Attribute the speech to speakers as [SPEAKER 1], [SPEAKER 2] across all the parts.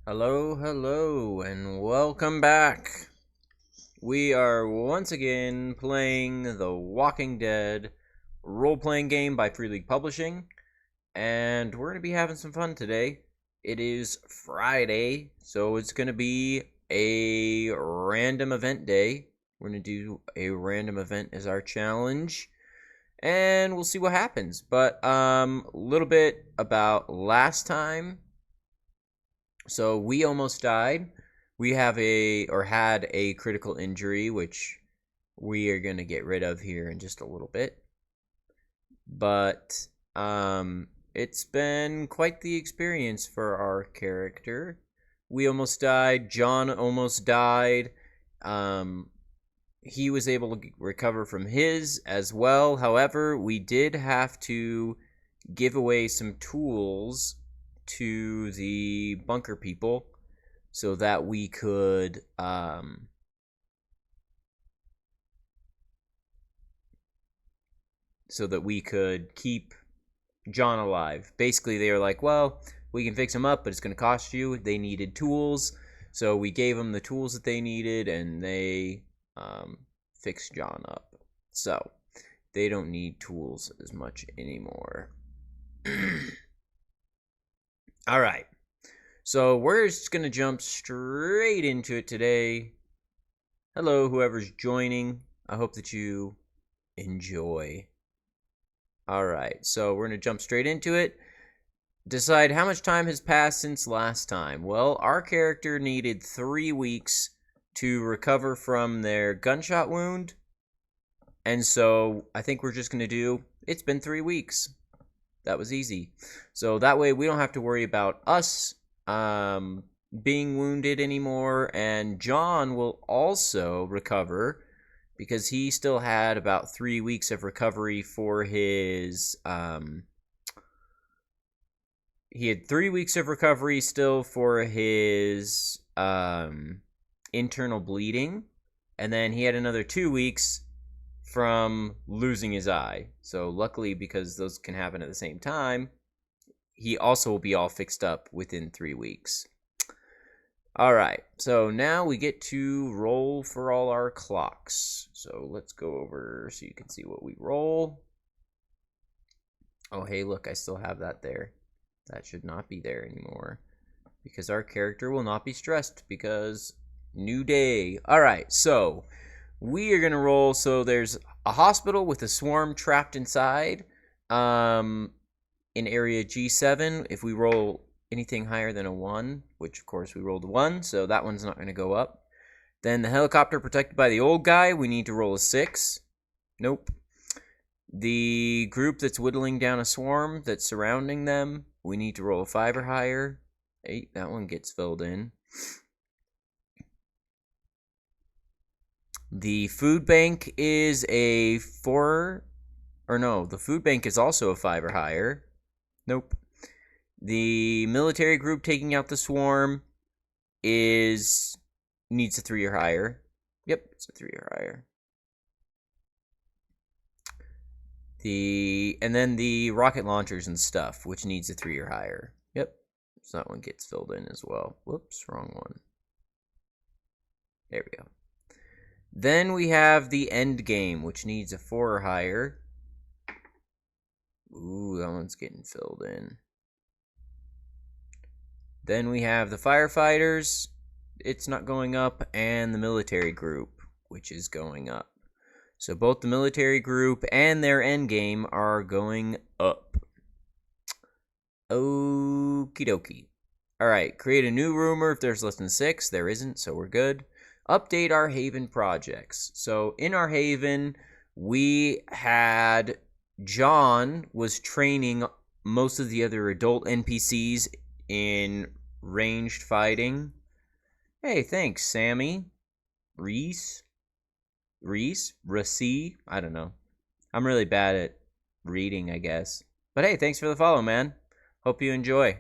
[SPEAKER 1] Hello, hello, and welcome back. We are once again playing The Walking Dead role-playing game by Free League Publishing, and we're going to be having some fun today. It is Friday, so it's going to be a random event day. We're going to do a random event as our challenge, and we'll see what happens. But a little bit about last time. So we almost died. We have had a critical injury, which we are going to get rid of here in just a little bit. But it's been quite the experience for our character. We almost died. John almost died. He was able to recover from his as well. However, we did have to give away some tools to the bunker people so that we could keep John alive. Basically, they were like, well, we can fix him up, but it's going to cost you. They needed tools, so we gave them the tools that they needed, and they fixed John up. So they don't need tools as much anymore. All right. So we're just going to jump straight into it today. Hello, whoever's joining. I hope that you enjoy. All right. So we're going to jump straight into it. Decide how much time has passed since last time. Well, our character needed 3 weeks to recover from their gunshot wound. And so I think we're just going to do, it's been 3 weeks. That was easy. So that way we don't have to worry about us being wounded anymore. And John will also recover because he still had about 3 weeks of recovery for his... he had 3 weeks of recovery still for his internal bleeding. And then he had another 2 weeks from losing his eye. So luckily, because those can happen at the same time, he also will be all fixed up within 3 weeks. All right, so now we get to roll for all our clocks. So let's go over so you can see what we roll. Oh, hey, look, I still have that there. That should not be there anymore because our character will not be stressed because new day. All right, so we are going to roll. So there's a hospital with a swarm trapped inside in area G7. If we roll anything higher than a 1, which of course we rolled a 1, so that one's not going to go up. Then the helicopter protected by the old guy, we need to roll a 6. Nope. The group that's whittling down a swarm that's surrounding them, we need to roll a 5 or higher. 8, that one gets filled in. The food bank is a 4, or no, the food bank is also a 5 or higher. Nope. The military group taking out the swarm needs a 3 or higher. Yep, it's a 3 or higher. And then the rocket launchers and stuff, which needs a 3 or higher. Yep, so that one gets filled in as well. Whoops, wrong one. There we go. Then we have the end game, which needs a 4 or higher. Ooh, that one's getting filled in. Then we have the firefighters. It's not going up. And the military group, which is going up. So both the military group and their end game are going up. Okie dokie. Alright, create a new rumor if there's less than 6. There isn't, so we're good. Update our Haven projects. So in our Haven, we had John was training most of the other adult NPCs in ranged fighting. Hey, thanks, Sammy. Reese? Rasi? I don't know. I'm really bad at reading, I guess. But hey, thanks for the follow, man. Hope you enjoy.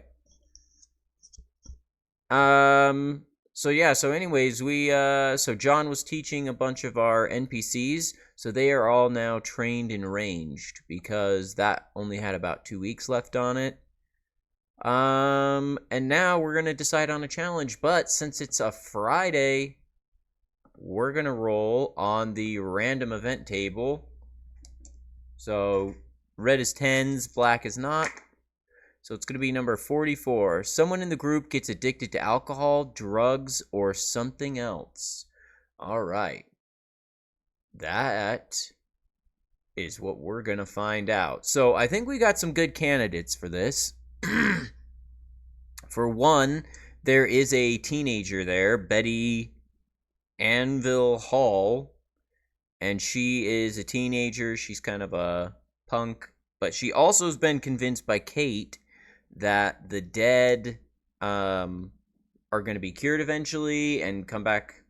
[SPEAKER 1] So yeah, so anyways, so John was teaching a bunch of our NPCs, so they are all now trained in ranged because that only had about 2 weeks left on it. And now we're gonna decide on a challenge, but since it's a Friday, we're gonna roll on the random event table. So red is tens, black is not. So it's gonna be number 44. Someone in the group gets addicted to alcohol, drugs, or something else. All right. That is what we're gonna find out. So I think we got some good candidates for this. For one, there is a teenager there, Betty Anvil Hall, and she is a teenager. She's kind of a punk, but she also has been convinced by Kate that the dead are going to be cured eventually and come back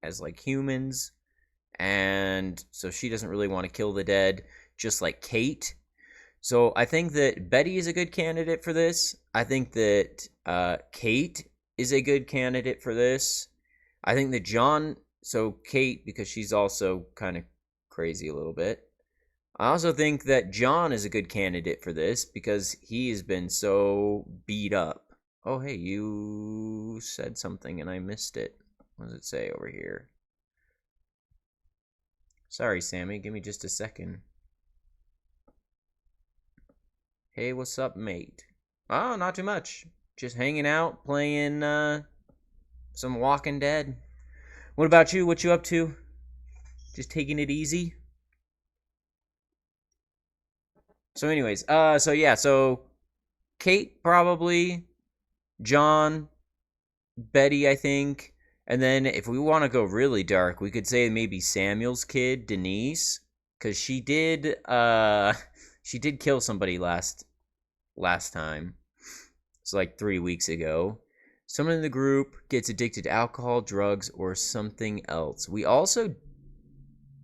[SPEAKER 1] as like humans. And so she doesn't really want to kill the dead, just like Kate. So I think that Betty is a good candidate for this. I think that Kate is a good candidate for this. I think that John, so Kate, because she's also kind of crazy a little bit. I also think that John is a good candidate for this because he has been so beat up. Oh, hey, you said something and I missed it. What does it say over here? Sorry, Sammy. Give me just a second. Hey, what's up, mate? Oh, not too much. Just hanging out, playing some Walking Dead. What about you? What you up to? Just taking it easy? So anyways, so Kate probably, John, Betty, I think. And then if we want to go really dark, we could say maybe Samuel's kid, Denise, cuz she did kill somebody last time. It's like 3 weeks ago. Someone in the group gets addicted to alcohol, drugs, or something else. We also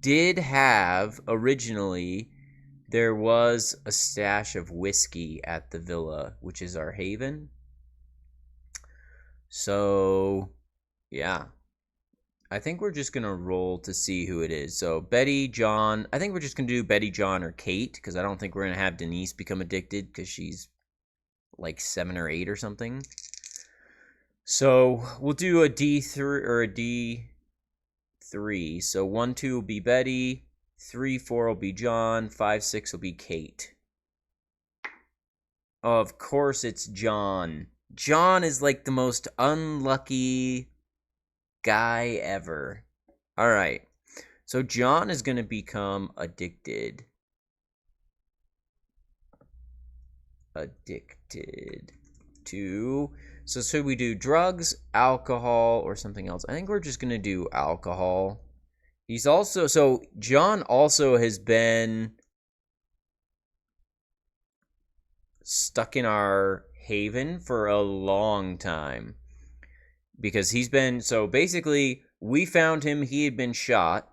[SPEAKER 1] did have, originally, there was a stash of whiskey at the villa, which is our haven. So, yeah. I think we're just going to roll to see who it is. So, Betty, John. I think we're just going to do Betty, John, or Kate, because I don't think we're going to have Denise become addicted, because she's like 7 or 8 or something. So we'll do a D3 or a D3. So 1, 2 will be Betty, 3, 4 will be John, 5, 6 will be Kate. Of course it's John. John is like the most unlucky guy ever. All right. So John is going to become addicted. Addicted to... So should we do drugs, alcohol, or something else? I think we're just going to do alcohol. He's also... So John also has been stuck in our haven for a long time. Because he's been... So basically, we found him. He had been shot.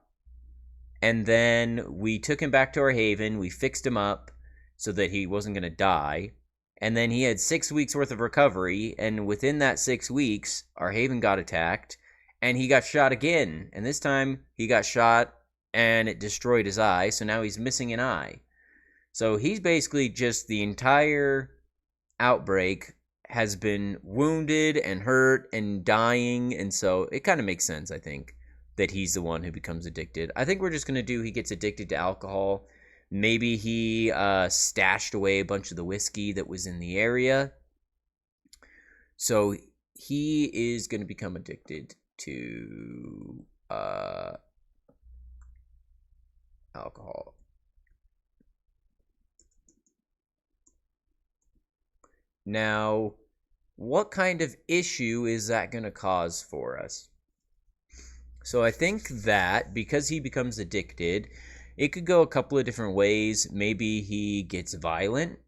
[SPEAKER 1] And then we took him back to our haven. We fixed him up so that he wasn't going to die. And then he had 6 weeks worth of recovery, and within that 6 weeks, our haven got attacked, and he got shot again. And this time, he got shot, and it destroyed his eye, so now he's missing an eye. So he's basically just the entire outbreak has been wounded and hurt and dying, and so it kind of makes sense, I think, that he's the one who becomes addicted. I think we're just going to do he gets addicted to alcohol. Maybe he stashed away a bunch of the whiskey that was in the area. So he is going to become addicted to alcohol. Now, what kind of issue is that going to cause for us? So I think that because he becomes addicted... It could go a couple of different ways. Maybe he gets violent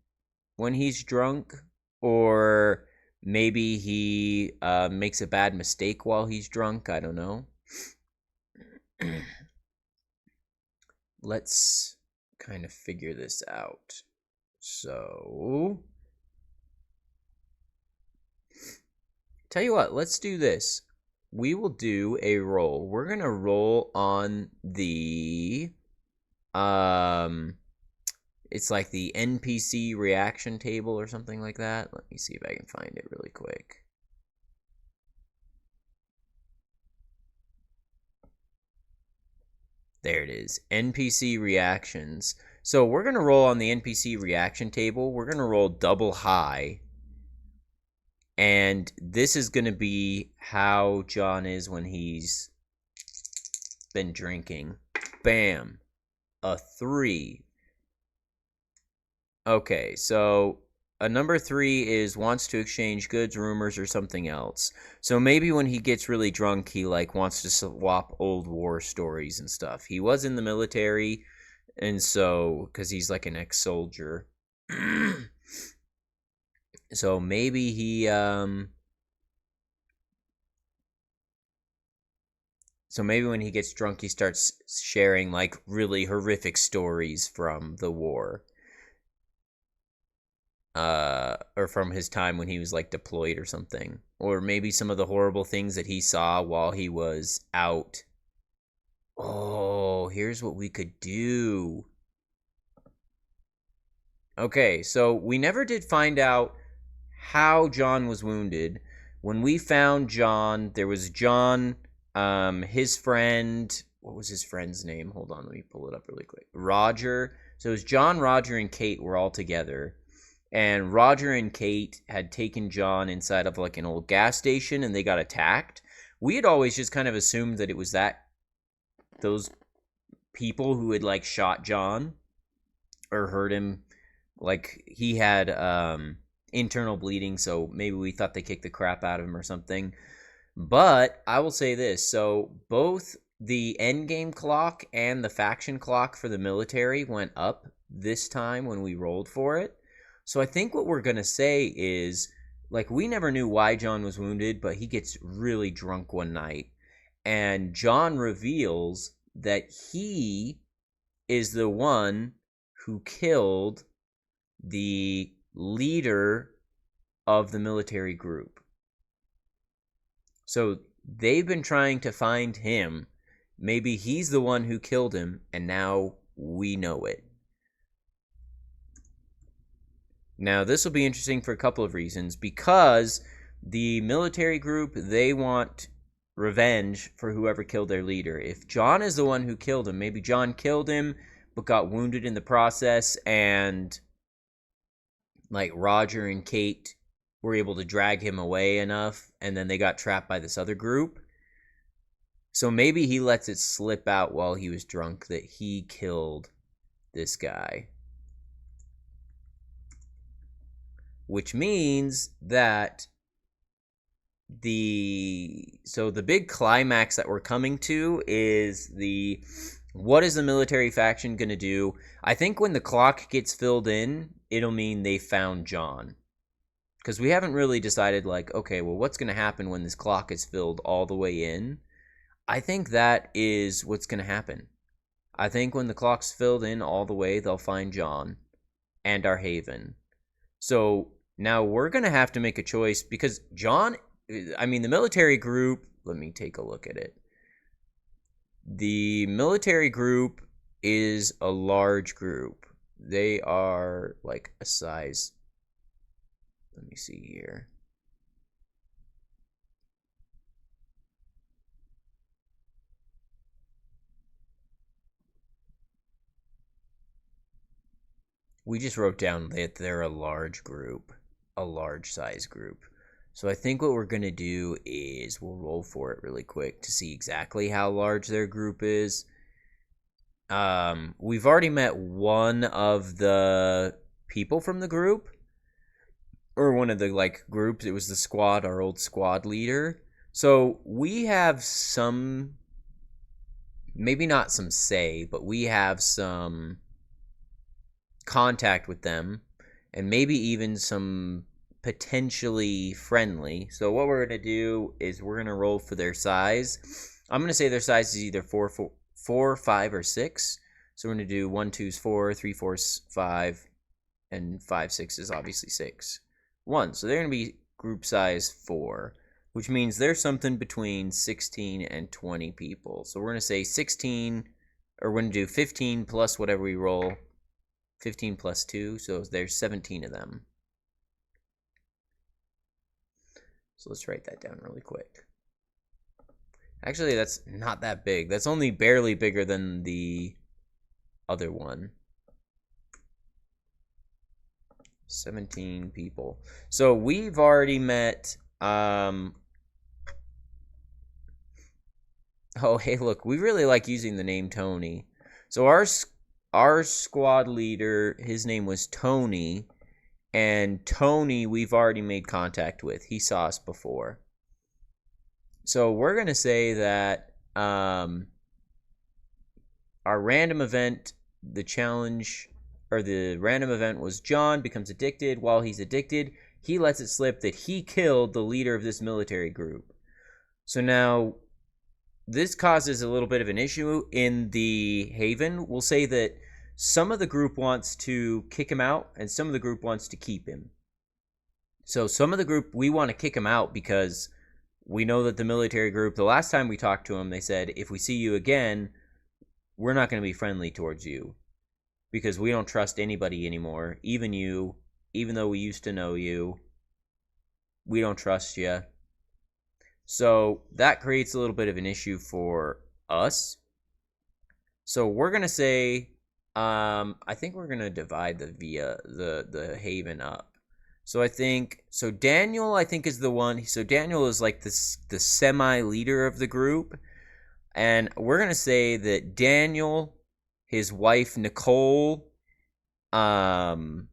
[SPEAKER 1] when he's drunk, or maybe he makes a bad mistake while he's drunk. I don't know. Let's kind of figure this out. So, tell you what, let's do this. We will do a roll. We're going to roll on the... It's like the NPC reaction table or something like that. Let me see if I can find it really quick. There it is. NPC reactions. So we're going to roll on the NPC reaction table. We're going to roll double high. And this is going to be how John is when he's been drinking. Bam. A 3. Okay, so a number 3 is wants to exchange goods, rumors, or something else. So maybe when he gets really drunk, he like wants to swap old war stories and stuff. He was in the military, and so because he's like an ex-soldier. So maybe he so maybe when he gets drunk, he starts sharing like really horrific stories from the war. Or from his time when he was like deployed or something, or maybe some of the horrible things that he saw while he was out. Oh, here's what we could do. Okay, so we never did find out how John was wounded. When we found John, there was John, his friend. What was his friend's name? Hold on, let me pull it up really quick. Roger. So it was John, Roger, and Kate were all together. And Roger and Kate had taken John inside of like an old gas station and they got attacked. We had always just kind of assumed that it was those people who had like shot John or hurt him. Like he had internal bleeding, so maybe we thought they kicked the crap out of him or something. But I will say this, so both the endgame clock and the faction clock for the military went up this time when we rolled for it. So I think what we're going to say is, like, we never knew why John was wounded, but he gets really drunk one night. And John reveals that he is the one who killed the leader of the military group. So they've been trying to find him. Maybe he's the one who killed him, and now we know it. Now, this will be interesting for a couple of reasons. Because the military group, they want revenge for whoever killed their leader. If John is the one who killed him, maybe John killed him but got wounded in the process, and like Roger and Kate were able to drag him away enough, and then they got trapped by this other group. So maybe he lets it slip out while he was drunk that he killed this guy. Which means that the big climax that we're coming to is what is the military faction going to do? I think when the clock gets filled in, it'll mean they found John. Because we haven't really decided, like, okay, well, what's going to happen when this clock is filled all the way in? I think that is what's going to happen. I think when the clock's filled in all the way, they'll find John and our haven. So now we're going to have to make a choice because John, the military group, let me take a look at it. The military group is a large group. They are like a size, let me see here. We just wrote down that they're a large group. A large size group. So I think what we're going to do is we'll roll for it really quick to see exactly how large their group is. We've already met one of the people from the group, or one of the like groups. It was the squad, our old squad leader. So we have some, maybe not some say, but we have some contact with them. And maybe even some potentially friendly. So what we're going to do is we're going to roll for their size. I'm going to say their size is either 4, 5, or 6. So we're going to do 1, 2's 4, 3, 4's 5, and 5, 6 is obviously 6. 1. So they're going to be group size 4, which means there's something between 16 and 20 people. So we're going to say 16, or we're going to do 15 plus whatever we roll. 15 plus 2, so there's 17 of them. So let's write that down really quick. Actually, that's not that big. That's only barely bigger than the other one. 17 people. So we've already met. Oh, hey, look, we really like using the name Tony. So our squad leader, his name was Tony, and Tony we've already made contact with. He saw us before. So we're going to say that our random event, the challenge, or the random event was John becomes addicted. While he's addicted, he lets it slip that he killed the leader of this military group. So now, this causes a little bit of an issue in the Haven. We'll say that some of the group wants to kick him out, and some of the group wants to keep him. So some of the group, we want to kick him out because we know that the military group, the last time we talked to him, they said, if we see you again, we're not going to be friendly towards you because we don't trust anybody anymore. Even you, even though we used to know you, we don't trust you. So that creates a little bit of an issue for us. So we're going to say, I think we're going to divide the Haven up. So Daniel, I think, is the one. So Daniel is like the semi-leader of the group. And we're going to say that Daniel, his wife, Nicole, both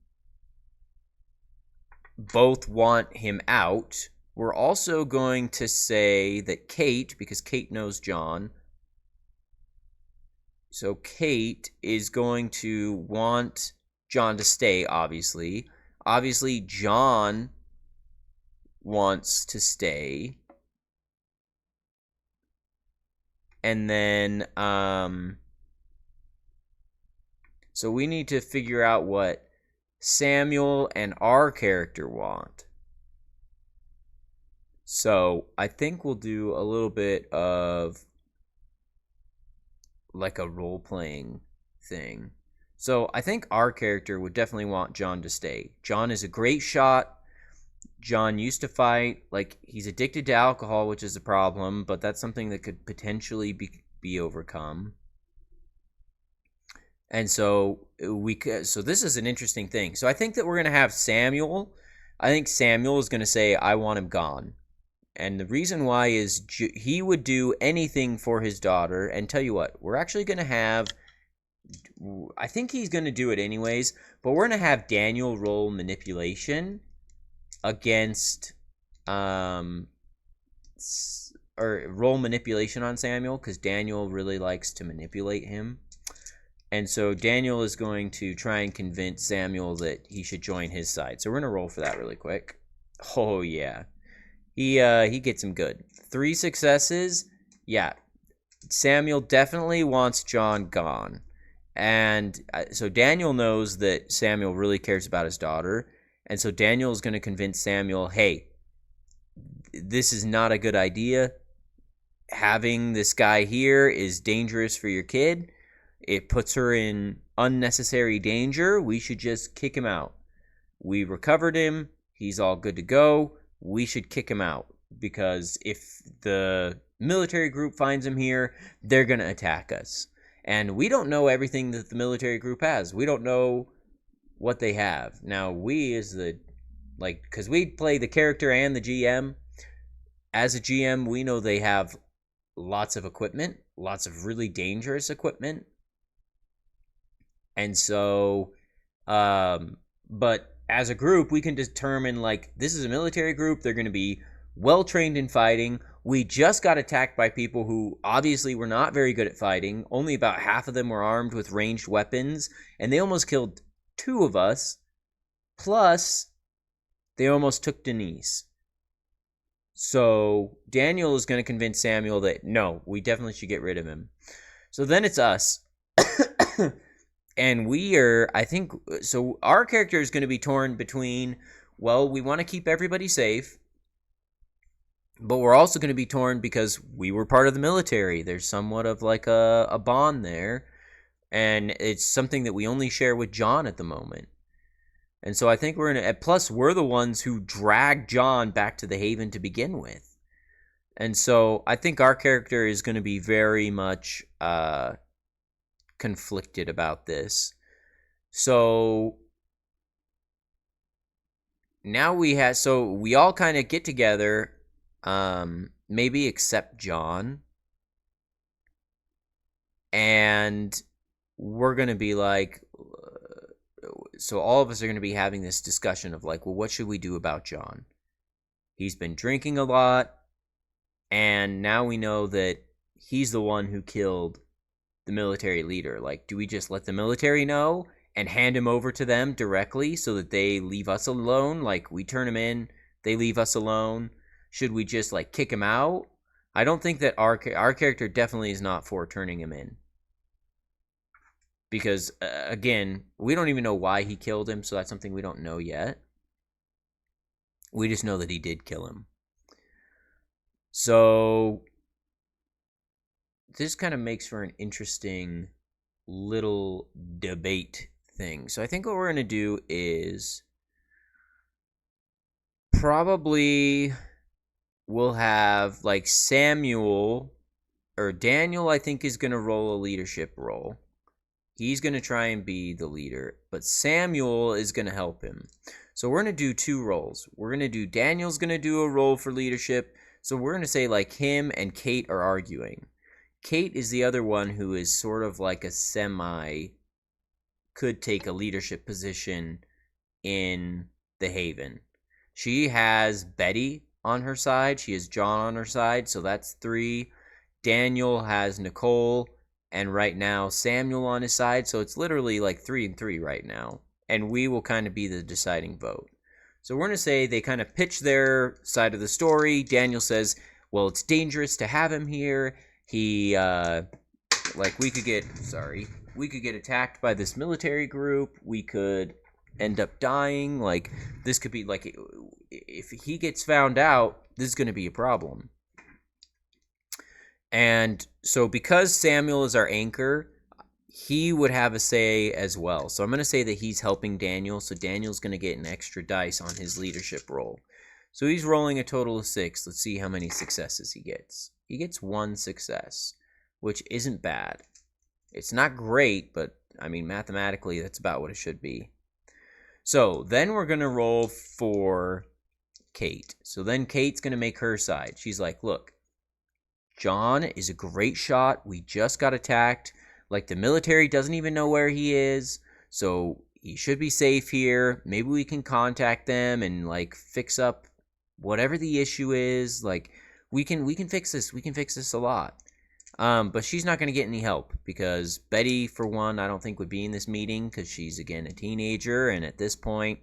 [SPEAKER 1] want him out. We're also going to say that Kate, because Kate knows John. So Kate is going to want John to stay, obviously. Obviously, John wants to stay. And then, so we need to figure out what Samuel and our character want. So I think we'll do a little bit of like a role-playing thing. So I think our character would definitely want John to stay. John is a great shot. John used to fight. Like, he's addicted to alcohol, which is a problem, but that's something that could potentially be overcome. And so so this is an interesting thing. So I think that we're going to have Samuel. I think Samuel is going to say, I want him gone. And the reason why is he would do anything for his daughter. And tell you what, we're actually going to have, I think he's going to do it anyways, but we're going to have Daniel roll manipulation against, or roll manipulation on Samuel, because Daniel really likes to manipulate him. And so Daniel is going to try and convince Samuel that he should join his side. So we're going to roll for that really quick. Oh, yeah. He gets him good. 3 successes. Yeah. Samuel definitely wants John gone. And so Daniel knows that Samuel really cares about his daughter. And so Daniel is going to convince Samuel, hey, this is not a good idea. Having this guy here is dangerous for your kid. It puts her in unnecessary danger. We should just kick him out. We recovered him. He's all good to go. We should kick him out, because if the military group finds him here, they're going to attack us. And we don't know everything that the military group has. We don't know what they have. Now, we as the, like, because we play the character and the GM. As a GM, we know they have lots of equipment, lots of really dangerous equipment. And so, but as a group, we can determine, like, this is a military group. They're going to be well-trained in fighting. We just got attacked by people who obviously were not very good at fighting. Only about half of them were armed with ranged weapons, and they almost killed 2 of us. Plus, they almost took Denise. So Daniel is going to convince Samuel that, no, we definitely should get rid of him. So then it's us. And we are, I think, so our character is going to be torn between, well, we want to keep everybody safe, but we're also going to be torn because we were part of the military. There's somewhat of like a bond there. And it's something that we only share with John at the moment. And so I think we're in a, plus we're the ones who dragged John back to the Haven to begin with. And so I think our character is going to be very much conflicted about this. So now we all kind of get together, maybe except John. And we're going to be like, so all of us are going to be having this discussion of like, well, what should we do about John? He's been drinking a lot, and now we know that he's the one who killed the military leader. Like, do we just let the military know and hand him over to them directly so that they leave us alone? Like, we turn him in, they leave us alone. Should we just like kick him out? I don't think that our character definitely is not for turning him in. Because, again, we don't even know why he killed him, so that's something we don't know yet. We just know that he did kill him. So, this kind of makes for an interesting little debate thing. So, I think what we're going to do is probably we'll have, like, Samuel, or Daniel, I think, is going to roll a leadership role. He's going to try and be the leader, but Samuel is going to help him. So we're going to do two roles. We're going to do, Daniel's going to do a role for leadership. So we're going to say like him and Kate are arguing. Kate is the other one who is sort of like a could take a leadership position in the Haven. She has Betty on her side. She has John on her side. So that's 3. Daniel has Nicole. And right now, Samuel on his side. So it's literally like 3 and 3 right now. And we will kind of be the deciding vote. So we're going to say they kind of pitch their side of the story. Daniel says, well, it's dangerous to have him here. He, we could get attacked by this military group. We could end up dying. Like, this could be, like, if he gets found out, this is going to be a problem. And so because Samuel is our anchor, he would have a say as well. So I'm going to say that he's helping Daniel. So Daniel's going to get an extra dice on his leadership roll. So he's rolling a total of 6. Let's see how many successes he gets. He gets 1 success, which isn't bad. It's not great, but I mean, mathematically, that's about what it should be. So then we're going to roll for Kate. So then Kate's going to make her side. She's like, look, John is a great shot. We just got attacked. Like, the military doesn't even know where he is. So he should be safe here. Maybe we can contact them and, like, fix up whatever the issue is. Like, we can fix this. We can fix this a lot. But she's not going to get any help because Betty, for one, I don't think would be in this meeting because she's, again, a teenager. And at this point,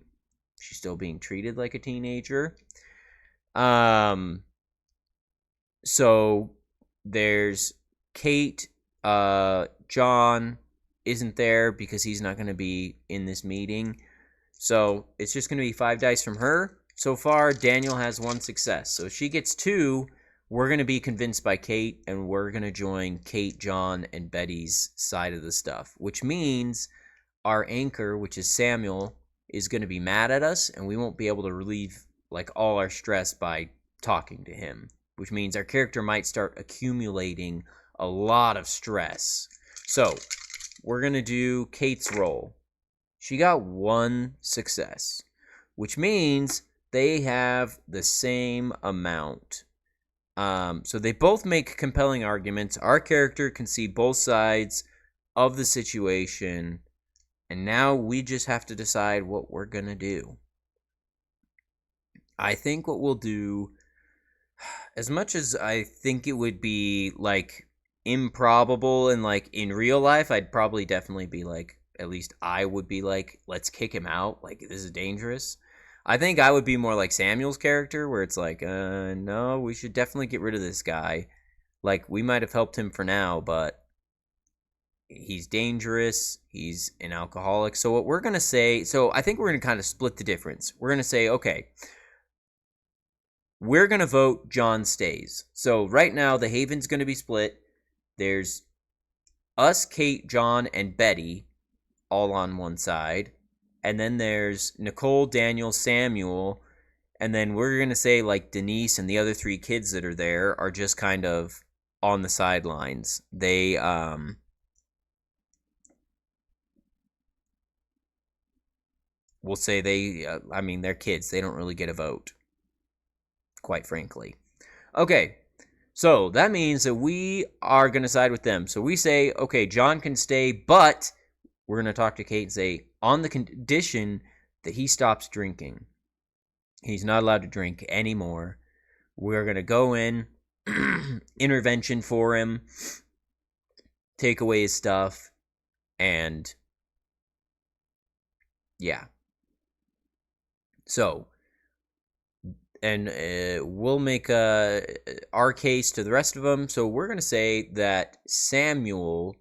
[SPEAKER 1] she's still being treated like a teenager. So there's Kate. John isn't there because he's not going to be in this meeting. So it's just going to be 5 dice from her. So far, Daniel has 1 success. So if she gets 2, we're going to be convinced by Kate, and we're going to join Kate, John, and Betty's side of the stuff, which means our anchor, which is Samuel, is going to be mad at us, and we won't be able to relieve like all our stress by talking to him, which means our character might start accumulating a lot of stress. So we're going to do Kate's roll. She got 1 success, which means they have the same amount. So they both make compelling arguments. Our character can see both sides of the situation, and now we just have to decide what we're going to do. I think what we'll do, as much as I think it would be like improbable and like in real life, I'd probably definitely be like, at least I would be like, let's kick him out. Like, this is dangerous. I think I would be more like Samuel's character, where it's like, no, we should definitely get rid of this guy. Like, we might have helped him for now, but he's dangerous. He's an alcoholic. So what we're going to say, so I think we're going to kind of split the difference. We're going to say, okay, we're going to vote John stays. So right now, the Haven's going to be split. There's us, Kate, John, and Betty all on one side. And then there's Nicole, Daniel, Samuel. And then we're going to say like Denise and the other 3 kids that are there are just kind of on the sidelines. They, we'll say they're kids. They don't really get a vote, quite frankly. Okay, so that means that we are going to side with them. So we say, okay, John can stay, but we're going to talk to Kate and say, on the condition that he stops drinking. He's not allowed to drink anymore. We're going to go in, intervention for him, take away his stuff, and yeah. So, and we'll make our case to the rest of them. So we're going to say that Samuel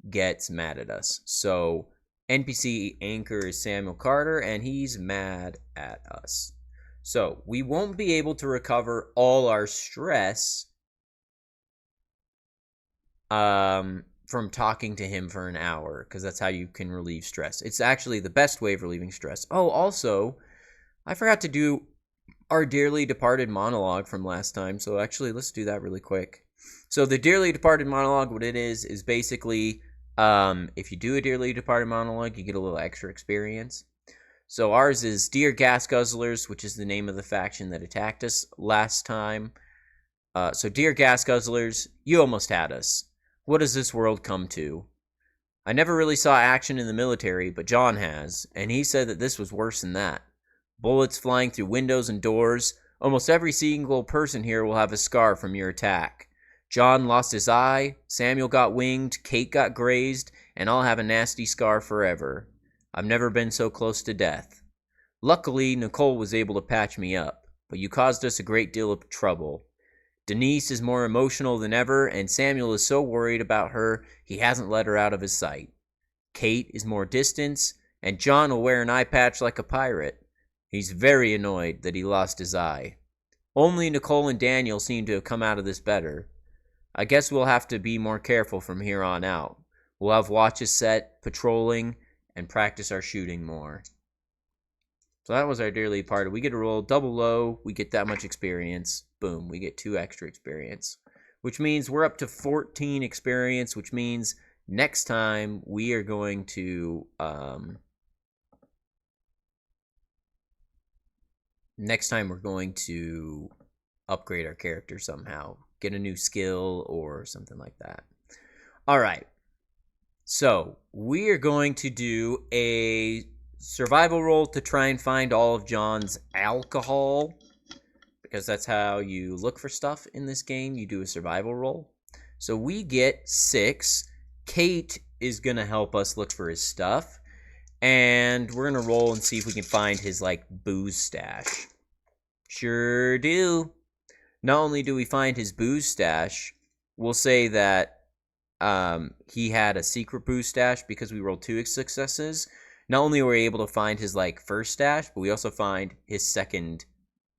[SPEAKER 1] gets mad at us. So NPC anchor is Samuel Carter, and he's mad at us. So we won't be able to recover all our stress from talking to him for an hour, because that's how you can relieve stress. It's actually the best way of relieving stress. Oh, also, I forgot to do our Dearly Departed monologue from last time, so actually let's do that really quick. So the Dearly Departed monologue, what it is basically, if you do a Dearly Departed monologue, you get a little extra experience. So ours is Dear Gas Guzzlers, which is the name of the faction that attacked us last time. So Dear Gas Guzzlers, you almost had us. What does this world come to? I never really saw action in the military, but John has, and he said that this was worse than that. Bullets flying through windows and doors. Almost every single person here will have a scar from your attack. John lost his eye, Samuel got winged, Kate got grazed, and I'll have a nasty scar forever. I've never been so close to death. Luckily, Nicole was able to patch me up, but you caused us a great deal of trouble. Denise is more emotional than ever, and Samuel is so worried about her, he hasn't let her out of his sight. Kate is more distant, and John will wear an eye patch like a pirate. He's very annoyed that he lost his eye. Only Nicole and Daniel seem to have come out of this better. I guess we'll have to be more careful from here on out. We'll have watches set, patrolling, and practice our shooting more. So that was our Dearly Departed. We get to roll double low. We get that much experience. Boom, we get 2 extra experience. Which means we're up to 14 experience, which means next time we are going to... next time we're going to upgrade our character somehow. Get a new skill or something like that. All right. So we are going to do a survival roll to try and find all of John's alcohol, because that's how you look for stuff in this game. You do a survival roll. So we get 6. Kate is going to help us look for his stuff. And we're going to roll and see if we can find his, like, booze stash. Sure do. Not only do we find his booze stash, we'll say that he had a secret booze stash because we rolled 2 successes. Not only were we able to find his, like, first stash, but we also find his second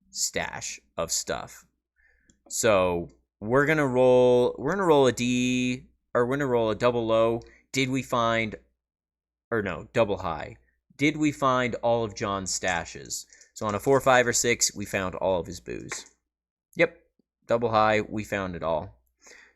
[SPEAKER 1] stash of stuff. So we're going to roll a double low. Did we find... or no, double high. Did we find all of John's stashes? So on a 4, 5, or 6, we found all of his booze. Yep, double high, we found it all.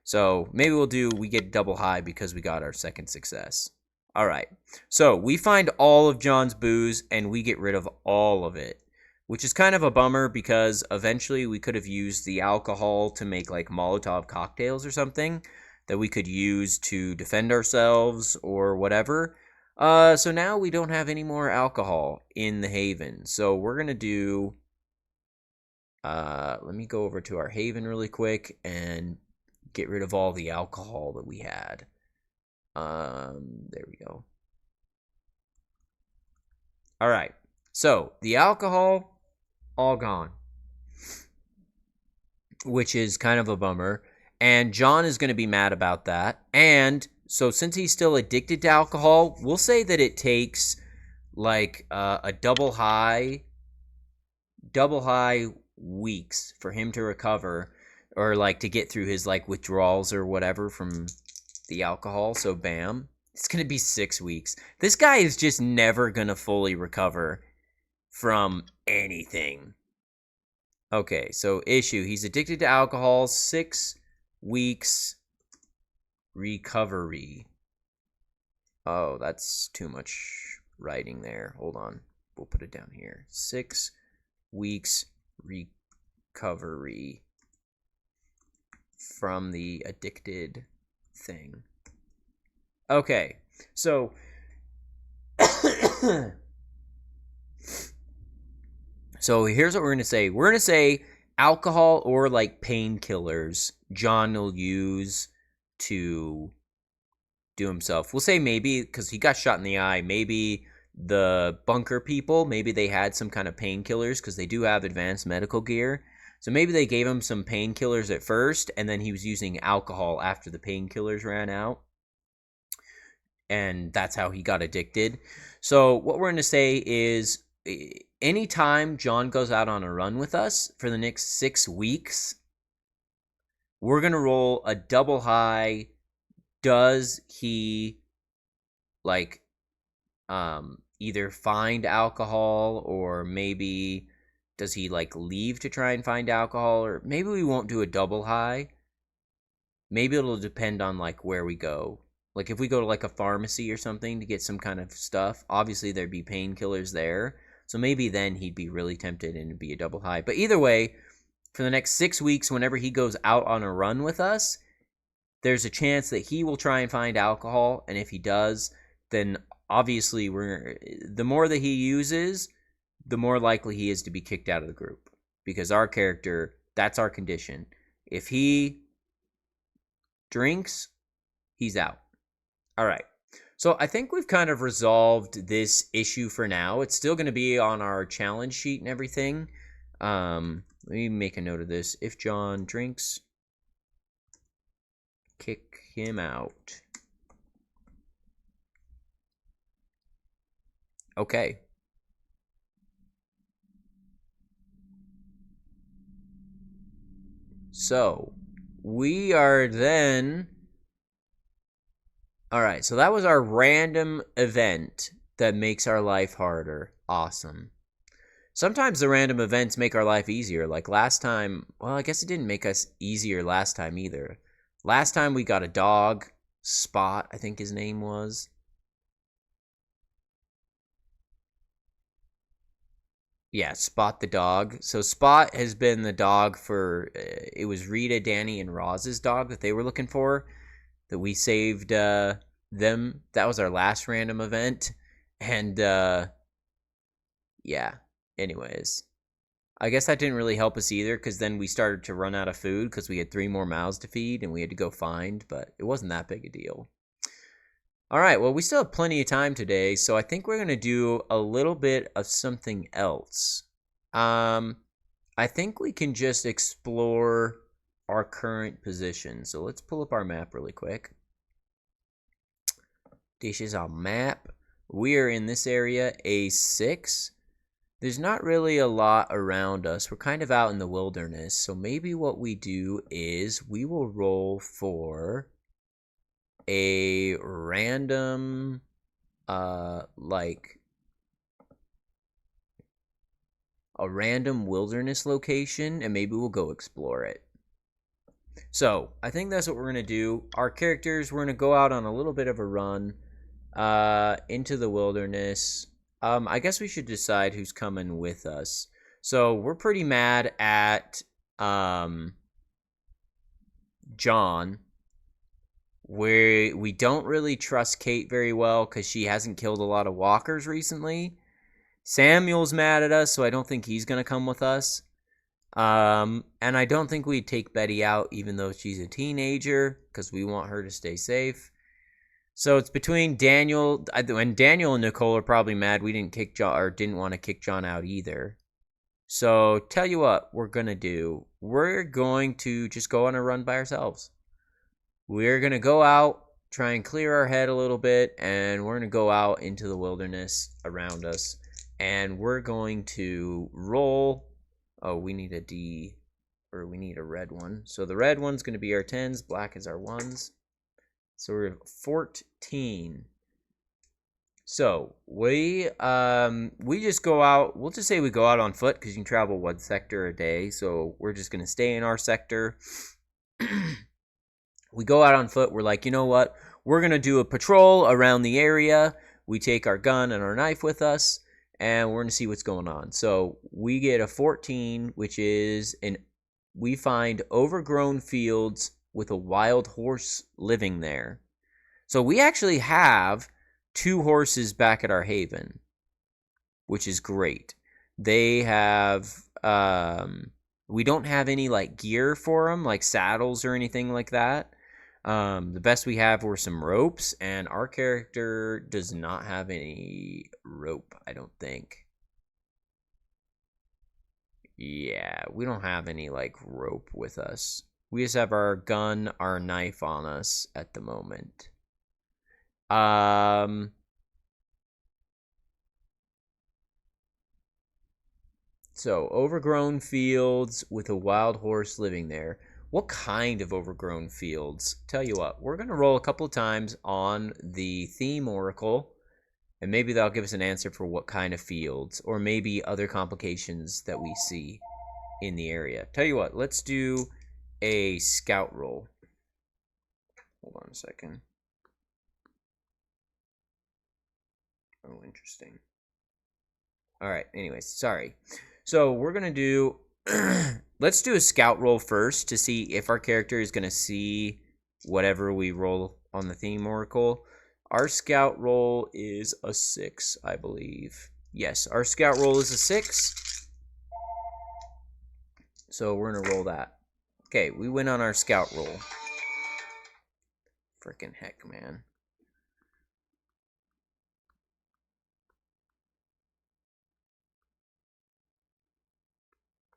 [SPEAKER 1] So maybe we get double high because we got our second success. All right, so we find all of John's booze and we get rid of all of it, which is kind of a bummer because eventually we could have used the alcohol to make like Molotov cocktails or something that we could use to defend ourselves or whatever. So now we don't have any more alcohol in the Haven. So we're going to do, let me go over to our Haven really quick and get rid of all the alcohol that we had. There we go. All right. So the alcohol, all gone, which is kind of a bummer. And John is going to be mad about that. And so since he's still addicted to alcohol, we'll say that it takes like a double high weeks for him to recover, or like to get through his like withdrawals or whatever from the alcohol, so bam. It's going to be 6 weeks. This guy is just never going to fully recover from anything. Okay, so issue. He's addicted to alcohol. 6 weeks recovery. Oh, that's too much writing there. Hold on. We'll put it down here. 6 weeks recovery from the addicted thing. Okay, so so here's what we're gonna say. We're gonna say alcohol or like painkillers John will use to do himself. We'll say maybe because he got shot in the eye. Maybe the bunker people, maybe they had some kind of painkillers because they do have advanced medical gear. So maybe they gave him some painkillers at first, and then he was using alcohol after the painkillers ran out. And that's how he got addicted. So what we're going to say is anytime John goes out on a run with us for the next 6 weeks, we're going to roll a double high. Does he like either find alcohol, or maybe does he like leave to try and find alcohol, or maybe we won't do a double high. Maybe it'll depend on like where we go. Like if we go to like a pharmacy or something to get some kind of stuff, obviously there'd be painkillers there. So maybe then he'd be really tempted and it'd be a double high. But either way, for the next 6 weeks, whenever he goes out on a run with us, there's a chance that he will try and find alcohol. And if he does, then obviously the more that he uses, the more likely he is to be kicked out of the group. Because our character, that's our condition. If he drinks, he's out. All right. So I think we've kind of resolved this issue for now. It's still going to be on our challenge sheet and everything. Let me make a note of this. If John drinks, kick him out. Okay. So we are then... All right, so that was our random event that makes our life harder. Awesome. Sometimes the random events make our life easier. Like last time, well, I guess it didn't make us easier last time either. Last time we got a dog, Spot, I think his name was. Yeah, Spot the dog. So Spot has been the dog for, it was Rita, Danny, and Roz's dog that they were looking for. That we saved them. That was our last random event. And yeah, anyways, I guess that didn't really help us either, because then we started to run out of food because we had 3 more mouths to feed and we had to go find, but it wasn't that big a deal. All right, well, we still have plenty of time today, so I think we're going to do a little bit of something else. I think we can just explore our current position. So let's pull up our map really quick. This is our map. We are in this area, A6. There's not really a lot around us. We're kind of out in the wilderness. So maybe what we do is we will roll for a random, like a random wilderness location, and maybe we'll go explore it. So I think that's what we're going to do. Our characters, we're going to go out on a little bit of a run into the wilderness. I guess we should decide who's coming with us. So we're pretty mad at John. We don't really trust Kate very well because she hasn't killed a lot of walkers recently. Samuel's mad at us, so I don't think he's going to come with us. And I don't think we'd take Betty out, even though she's a teenager, because we want her to stay safe. So it's between Daniel, and Daniel and Nicole are probably mad we didn't kick John, or didn't want to kick John out either. So tell you what we're gonna do. We're going to just go on a run by ourselves. We're gonna go out, try and clear our head a little bit, and we're gonna go out into the wilderness around us, and we're going to roll. Oh, we need a D, or we need a red one. So the red one's going to be our 10s, black is our 1s. So we're 14. So we just go out. We'll just say we go out on foot because you can travel one sector a day. So we're just gonna stay in our sector. We go out on foot. We're like, you know what? We're gonna do a patrol around the area. We take our gun and our knife with us, and we're gonna see what's going on. So we get a 14, which is we find overgrown fields with a wild horse living there. So we actually have 2 horses back at our haven, which is great. They have we don't have any like gear for them, like saddles or anything like that. The best we have were some ropes, and our character does not have any rope, I don't think. Yeah, we don't have any like rope with us. We just have our gun, our knife on us at the moment. So overgrown fields with a wild horse living there. What kind of overgrown fields? Tell you what, we're gonna roll a couple of times on the theme oracle, and maybe that'll give us an answer for what kind of fields, or maybe other complications that we see in the area. Tell you what, let's do a scout roll. Hold on a second. Oh, interesting. All right, anyways, sorry. So we're going to do, let's do a scout roll first to see if our character is going to see whatever we roll on the theme oracle. Our scout roll is a 6, I believe. Yes, our scout roll is a 6. So we're going to roll that. Okay, we went on our scout roll. Frickin' heck, man.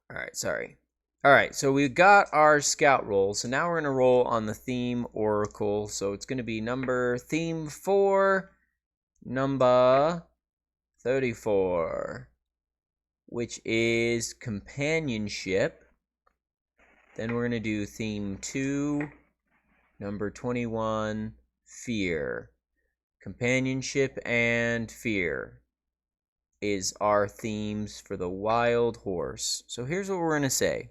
[SPEAKER 1] All right, sorry. All right, so we got our scout roll. So now we're going to roll on the theme oracle. So it's going to be theme 4, number 34, which is companionship. Then we're going to do theme 2, number 21, fear. Companionship and fear is our themes for the wild horse. So here's what we're going to say.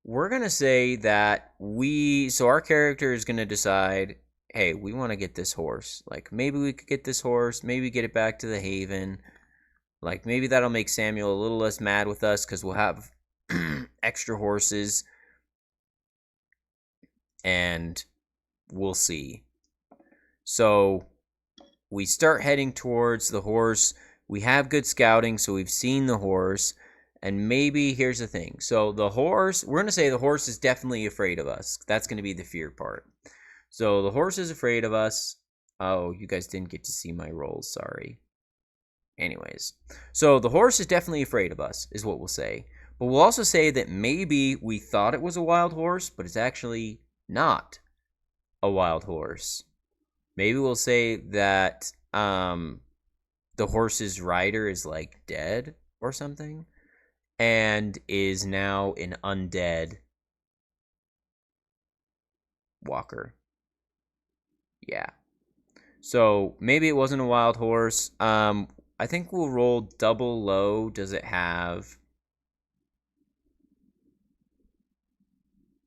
[SPEAKER 1] We're going to say that so our character is going to decide, hey, we want to get this horse. Like, maybe we could get this horse, maybe get it back to the haven. Like, maybe that'll make Samuel a little less mad with us because we'll have extra horses. And we'll see. So we start heading towards the horse. We have good scouting, so we've seen the horse. And maybe, here's the thing. So the horse, we're going to say the horse is definitely afraid of us. That's going to be the fear part. So the horse is afraid of us. Oh, you guys didn't get to see my rolls. Sorry. Anyways. So the horse is definitely afraid of us, is what we'll say. But we'll also say that maybe we thought it was a wild horse, but it's actually not a wild horse. Maybe we'll say that the horse's rider is like dead or something and is now an undead walker. Yeah. So maybe it wasn't a wild horse. I think we'll roll double low. Does it have...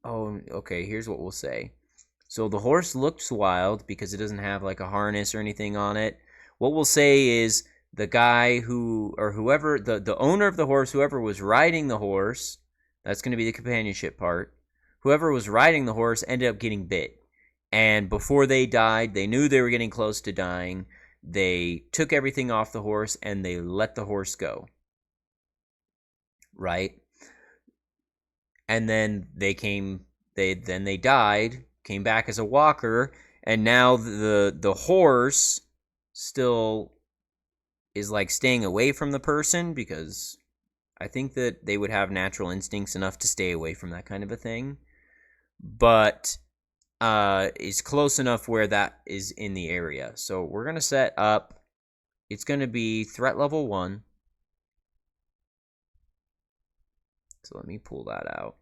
[SPEAKER 1] Oh, okay, here's what we'll say. So the horse looks wild because it doesn't have like a harness or anything on it. What we'll say is the guy whoever, the owner of the horse, whoever was riding the horse, that's going to be the companionship part. Whoever was riding the horse ended up getting bit. And before they died, they knew they were getting close to dying. They took everything off the horse and they let the horse go. Right? And then they died, came back as a walker, and now the horse still is like staying away from the person because I think that they would have natural instincts enough to stay away from that kind of a thing, but is close enough where that is in the area. So we're going to set up, it's going to be threat level 1. So let me pull that out.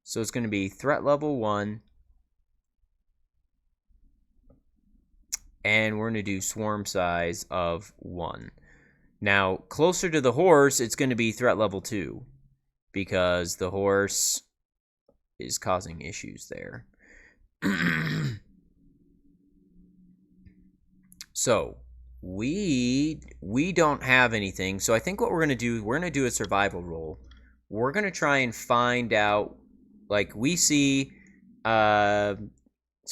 [SPEAKER 1] So it's going to be threat level 1. and we're going to do swarm size of 1. Now, closer to the horse, it's going to be threat level 2 because the horse is causing issues there. So, we don't have anything. So I think what we're going to do, we're going to do a survival roll. We're going to try and find out, like, we see, so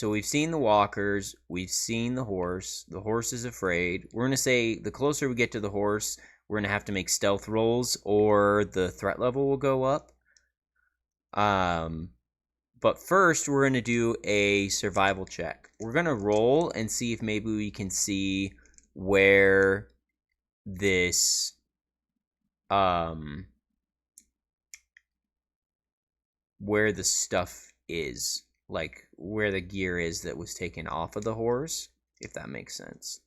[SPEAKER 1] we've seen the walkers, we've seen the horse is afraid. We're going to say the closer we get to the horse, we're going to have to make stealth rolls or the threat level will go up. But first we're going to do a survival check. We're going to roll and see if maybe we can see where this, where the stuff is, like where the gear is that was taken off of the horse, if that makes sense.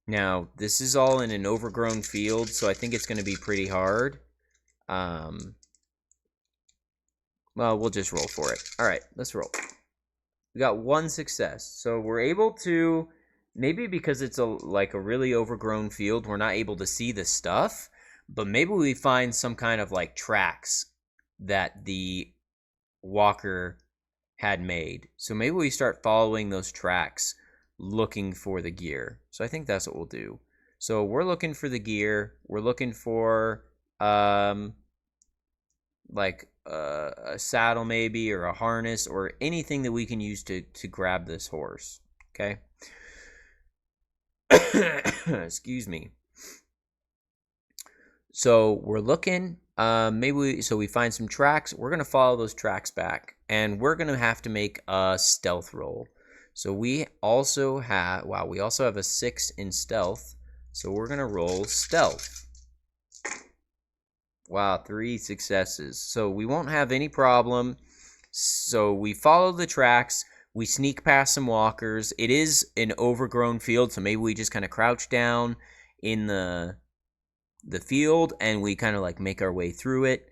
[SPEAKER 1] Now, this is all in an overgrown field, so I think it's going to be pretty hard. Well, we'll just roll for it. All right, let's roll. We got 1 success, so we're able to, maybe because it's like a really overgrown field, we're not able to see the stuff, but maybe we find some kind of like tracks that the walker had made. So maybe we start following those tracks looking for the gear. So I think that's what we'll do. So we're looking for the gear. We're looking for like a saddle maybe, or a harness, or anything that we can use to grab this horse. Okay. Excuse me. So we're looking, so we find some tracks. We're going to follow those tracks back, and we're going to have to make a stealth roll. So we also have, we also have a 6 in stealth. So we're going to roll stealth. Wow, 3 successes. So we won't have any problem. So we follow the tracks. We sneak past some walkers. It is an overgrown field, so maybe we just kind of crouch down in the field and we kind of like make our way through it.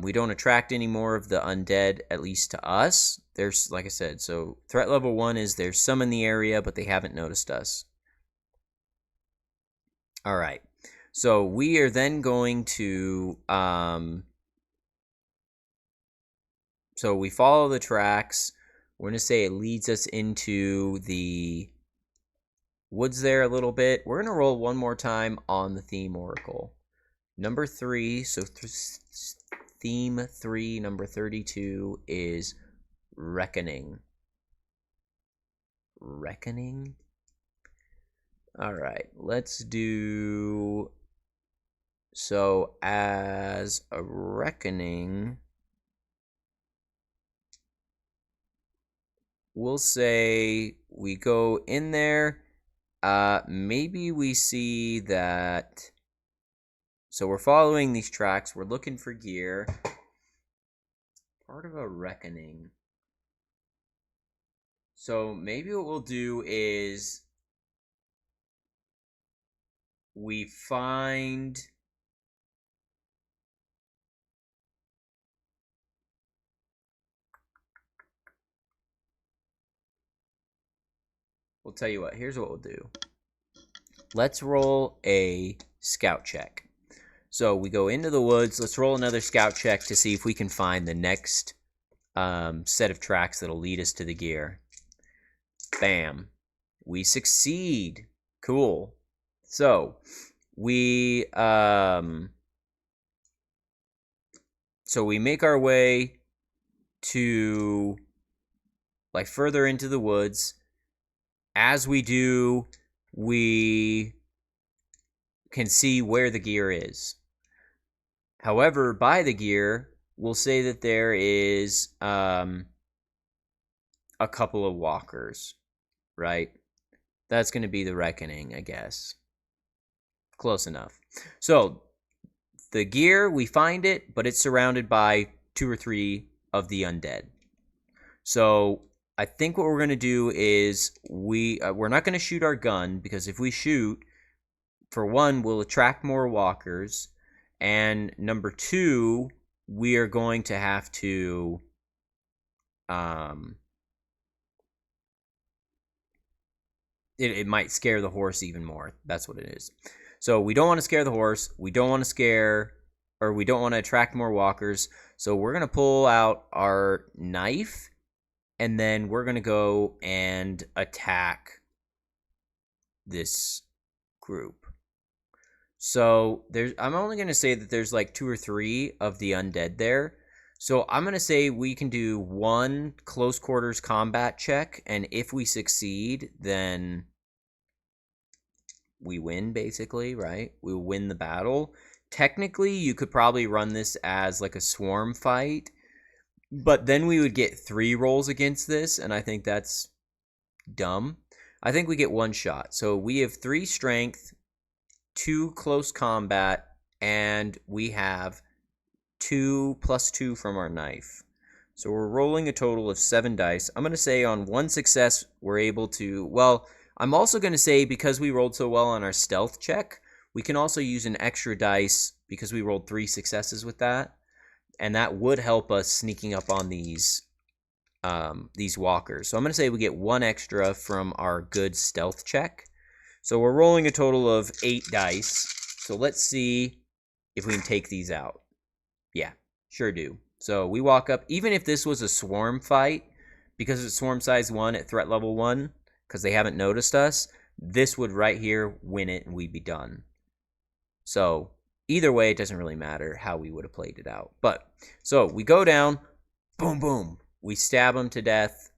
[SPEAKER 1] We don't attract any more of the undead, at least to us. There's, like I said, so threat level 1 is there's some in the area, but they haven't noticed us. All right. So we are then going to, so we follow the tracks. We're going to say it leads us into the woods there a little bit. We're going to roll one more time on the theme oracle. Number 3, so theme 3, number 32 is reckoning. Reckoning? All right, let's do, so as a reckoning, we'll say we go in there, maybe we see that, so we're following these tracks, we're looking for gear, part of a reckoning. So maybe what we'll do is we find, we'll tell you what, here's what we'll do. Let's roll a scout check. So we go into the woods. Let's roll another scout check to see if we can find the next set of tracks that'll lead us to the gear. Bam. We succeed. Cool. So we make our way to like further into the woods. As we do, we can see where the gear is. However, by the gear, we'll say that there is a couple of walkers, right? That's going to be the reckoning, I guess. Close enough. So the gear, we find it, but it's surrounded by 2 or 3 of the undead. So I think what we're going to do is we're not going to shoot our gun, because if we shoot, for one, we'll attract more walkers, and number 2, we are going to have to it might scare the horse even more. That's what it is. So we don't want to scare the horse. We don't want to scare, or we don't want to attract more walkers. So we're going to pull out our knife, and then we're going to go and attack this group. So I'm only going to say that there's like 2 or 3 of the undead there. So I'm going to say we can do 1 close quarters combat check, and if we succeed, then we win, basically, right? We win the battle. Technically, you could probably run this as like a swarm fight, but then we would get 3 rolls against this, and I think that's dumb. I think we get 1 shot. So we have 3 strength, 2 close combat, and we have 2 plus 2 from our knife. So we're rolling a total of 7 dice. I'm going to say on 1 success, we're able to, well, I'm also going to say because we rolled so well on our stealth check, we can also use an extra dice because we rolled 3 successes with that. And that would help us sneaking up on these walkers. So I'm going to say we get 1 extra from our good stealth check. So we're rolling a total of 8 dice. So let's see if we can take these out. Yeah, sure do. So we walk up. Even if this was a swarm fight, because it's swarm size 1 at threat level 1, because they haven't noticed us, this would right here win it and we'd be done. So either way, it doesn't really matter how we would have played it out. But so we go down, boom, boom. We stab them to death.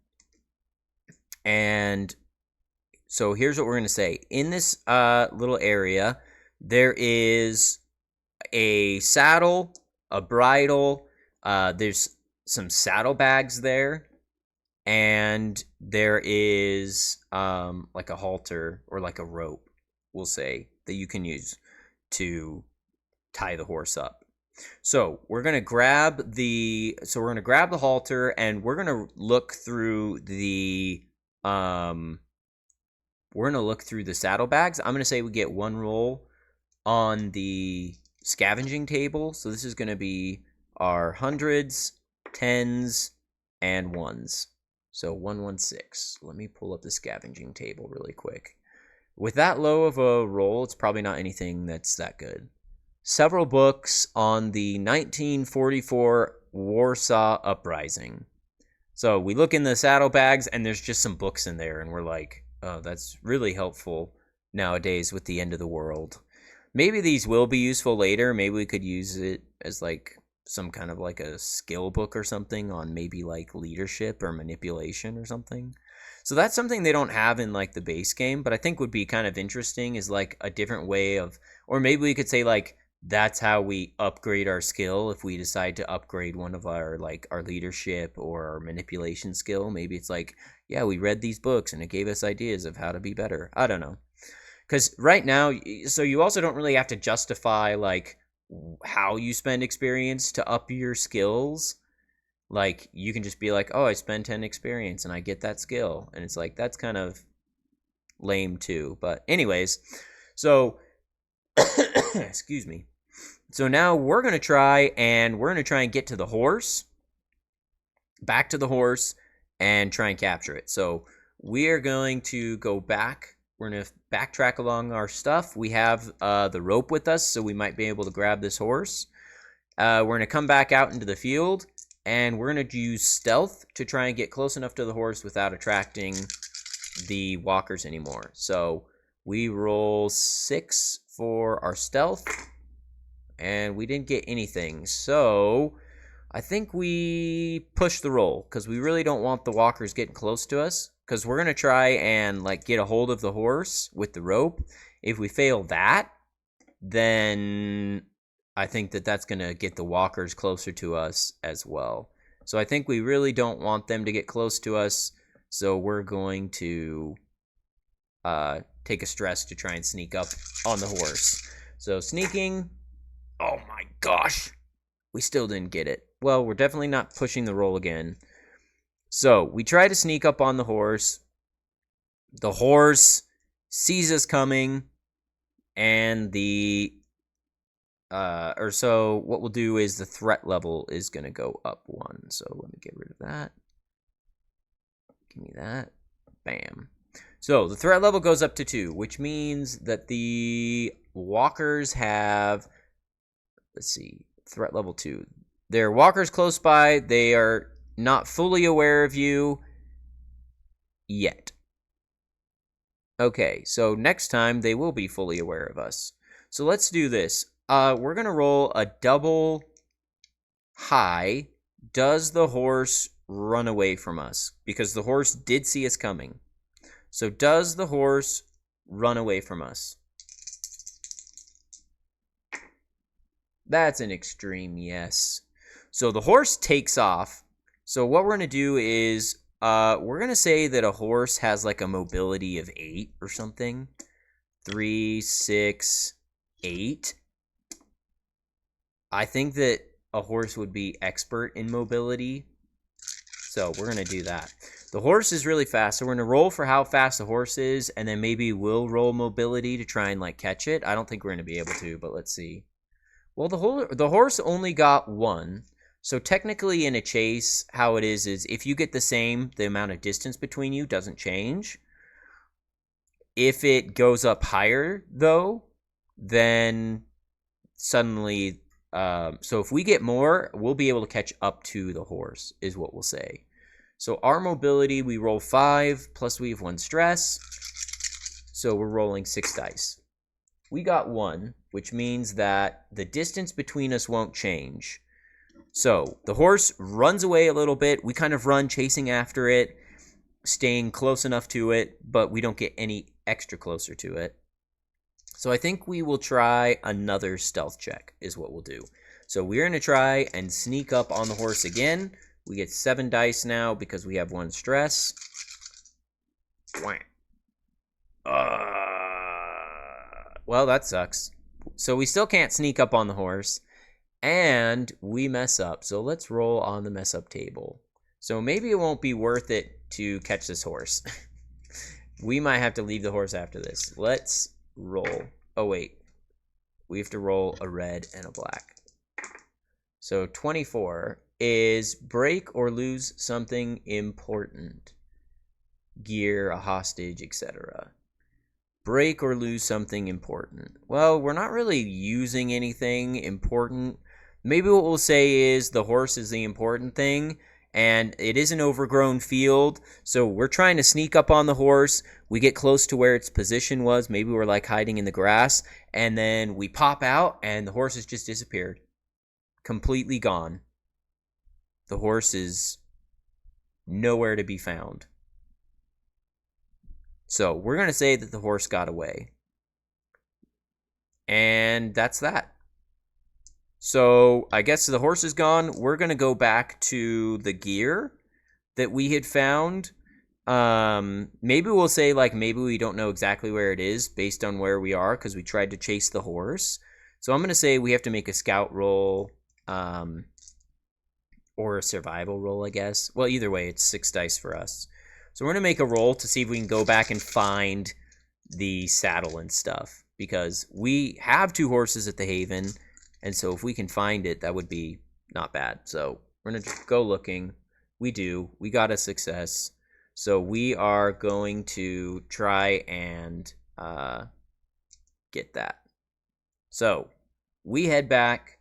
[SPEAKER 1] And so here's what we're going to say. In this little area, there is a saddle, a bridle, there's some saddlebags there, and there is like a halter or like a rope, we'll say, that you can use to tie the horse up. So we're gonna grab the halter, and we're gonna look through the saddlebags. I'm gonna say we get 1 roll on the scavenging table. So this is going to be our hundreds, tens, and ones. So 116. Let me pull up the scavenging table really quick. With that low of a roll, it's probably not anything that's that good. Several books on the 1944 Warsaw Uprising. So we look in the saddlebags, and there's just some books in there, and we're like, oh, that's really helpful nowadays with the end of the world. Maybe these will be useful later. Maybe we could use it as like some kind of like a skill book or something on maybe like leadership or manipulation or something. So that's something they don't have in like the base game, but I think would be kind of interesting is like a different way of, or maybe we could say like that's how we upgrade our skill if we decide to upgrade one of our like our leadership or our manipulation skill. Maybe it's like, yeah, we read these books and it gave us ideas of how to be better. I don't know. Because right now, so you also don't really have to justify, like, how you spend experience to up your skills. Like, you can just be like, oh, I spend 10 experience and I get that skill. And it's like, that's kind of lame too. But anyways, so, excuse me. So now we're going to try and get to the horse, back to the horse, and try and capture it. So we are going to go back. We're going to backtrack along our stuff. We have the rope with us, so we might be able to grab this horse. We're going to come back out into the field, and we're going to use stealth to try and get close enough to the horse without attracting the walkers anymore. So we roll 6 for our stealth, and we didn't get anything. So I think we push the roll, because we really don't want the walkers getting close to us. Because we're going to try and like get a hold of the horse with the rope. If we fail that, then I think that that's going to get the walkers closer to us as well. So I think we really don't want them to get close to us. So we're going to take a stress to try and sneak up on the horse. So sneaking. Oh my gosh. We still didn't get it. Well, we're definitely not pushing the roll again. So we try to sneak up on the horse. The horse sees us coming, and so what we'll do is the threat level is going to go up 1. So let me get rid of that. Give me that. Bam. So the threat level goes up to 2, which means that the walkers have, let's see, threat level 2. There are walkers close by. They are not fully aware of you yet. Okay, so next time they will be fully aware of us. So let's do this. We're going to roll a double high. Does the horse run away from us? Because the horse did see us coming. So does the horse run away from us? That's an extreme yes. So the horse takes off. So what we're going to do is we're going to say that a horse has like a mobility of 8 or something. 3, 6, 8. I think that a horse would be expert in mobility. So we're going to do that. The horse is really fast, so we're going to roll for how fast the horse is, and then maybe we'll roll mobility to try and like catch it. I don't think we're going to be able to, but let's see. Well, the horse only got 1. So technically in a chase, how it is if you get the same, the amount of distance between you doesn't change. If it goes up higher, though, then suddenly... so if we get more, we'll be able to catch up to the horse, is what we'll say. So our mobility, we roll 5, plus we have 1 stress. So we're rolling 6 dice. We got 1, which means that the distance between us won't change. So the horse runs away a little bit. We kind of run chasing after it, staying close enough to it, but we don't get any extra closer to it. So I think we will try another stealth check is what we'll do. So we're going to try and sneak up on the horse again. We get 7 dice now because we have 1 stress. Well, that sucks. So we still can't sneak up on the horse. And we mess up. So let's roll on the mess up table. So maybe it won't be worth it to catch this horse. We might have to leave the horse after this. Let's roll. Oh, wait. We have to roll a red and a black. So 24 is break or lose something important. Gear, a hostage, etc. Break or lose something important. Well, we're not really using anything important. Maybe what we'll say is the horse is the important thing, and it is an overgrown field, so we're trying to sneak up on the horse. We get close to where its position was. Maybe we're like hiding in the grass, and then we pop out, and the horse has just disappeared. Completely gone. The horse is nowhere to be found. So we're going to say that the horse got away. And that's that. So I guess the horse is gone. We're going to go back to the gear that we had found. Maybe we'll say like maybe we don't know exactly where it is based on where we are because we tried to chase the horse. So I'm going to say we have to make a scout roll or a survival roll, I guess. Well, either way, it's 6 dice for us. So we're going to make a roll to see if we can go back and find the saddle and stuff because we have 2 horses at the Haven. And so if we can find it, that would be not bad. So we're going to go looking. We do. We got a success. So we are going to try and get that. So we head back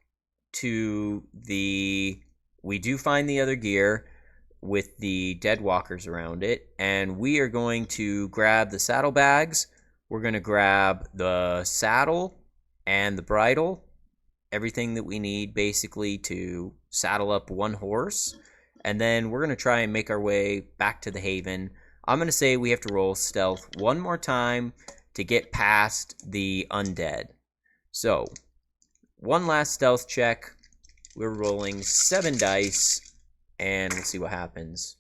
[SPEAKER 1] to the... We do find the other gear with the dead walkers around it. And we are going to grab the saddlebags. We're going to grab the saddle and the bridle. Everything that we need basically to saddle up 1 horse. And then we're going to try and make our way back to the Haven. I'm going to say we have to roll stealth 1 more time to get past the undead. So, 1 last stealth check. We're rolling 7 dice. And we'll see what happens.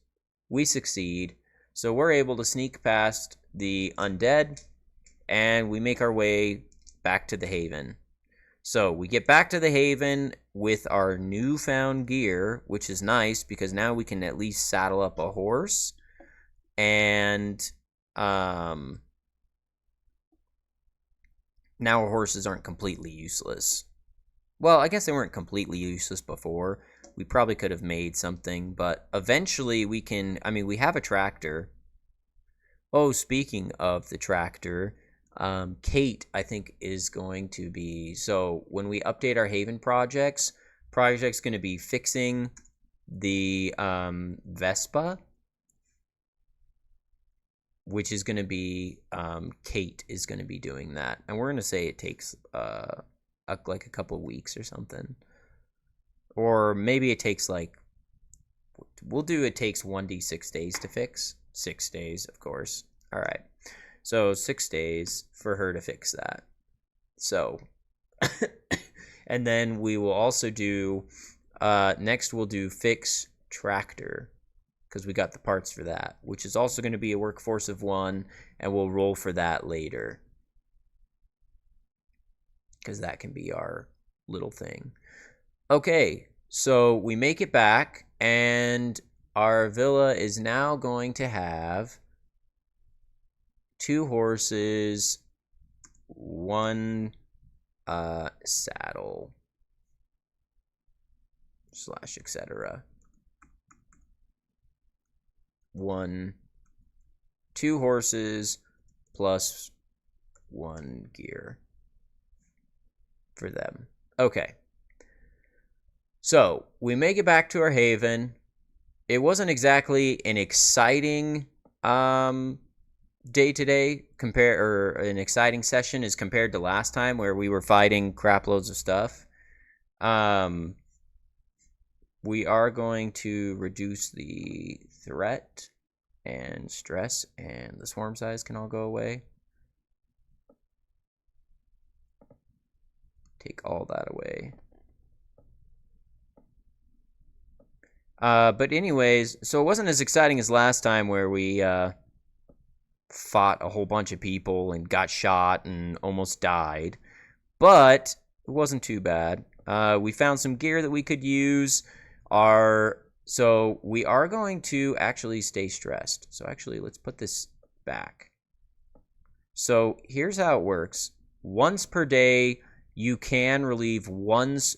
[SPEAKER 1] We succeed. So we're able to sneak past the undead. And we make our way back to the Haven. So we get back to the Haven with our newfound gear, which is nice because now we can at least saddle up a horse. And now our horses aren't completely useless. Well, I guess they weren't completely useless before. We probably could have made something, but eventually we can... I mean, we have a tractor. Oh, speaking of the tractor, Kate, I think, is going to be. So when we update our Haven project's going to be fixing the Vespa, which is going to be Kate is going to be doing that, and we're going to say it takes like a couple of weeks or something, or maybe it takes like it takes 1d6 days to fix. 6 days, of course. All right, so 6 days for her to fix that. So, and then we will also do next we'll do fix tractor, because we got the parts for that, which is also going to be a workforce of 1, and we'll roll for that later, because that can be our little thing. Okay, so we make it back, and our villa is now going to have 2 horses, 1 saddle / etc. 2 horses plus 1 gear for them. Okay. So we make it back to our haven. It wasn't exactly an exciting day today, or an exciting session as compared to last time where we were fighting crap loads of stuff. We are going to reduce the threat and stress, and the swarm size can all go away. Take all that away. But anyways, so it wasn't as exciting as last time where we fought a whole bunch of people and got shot and almost died. But it wasn't too bad. We found some gear that we could use. So we are going to actually stay stressed. So actually, let's put this back. So here's how it works. Once per day, you can relieve once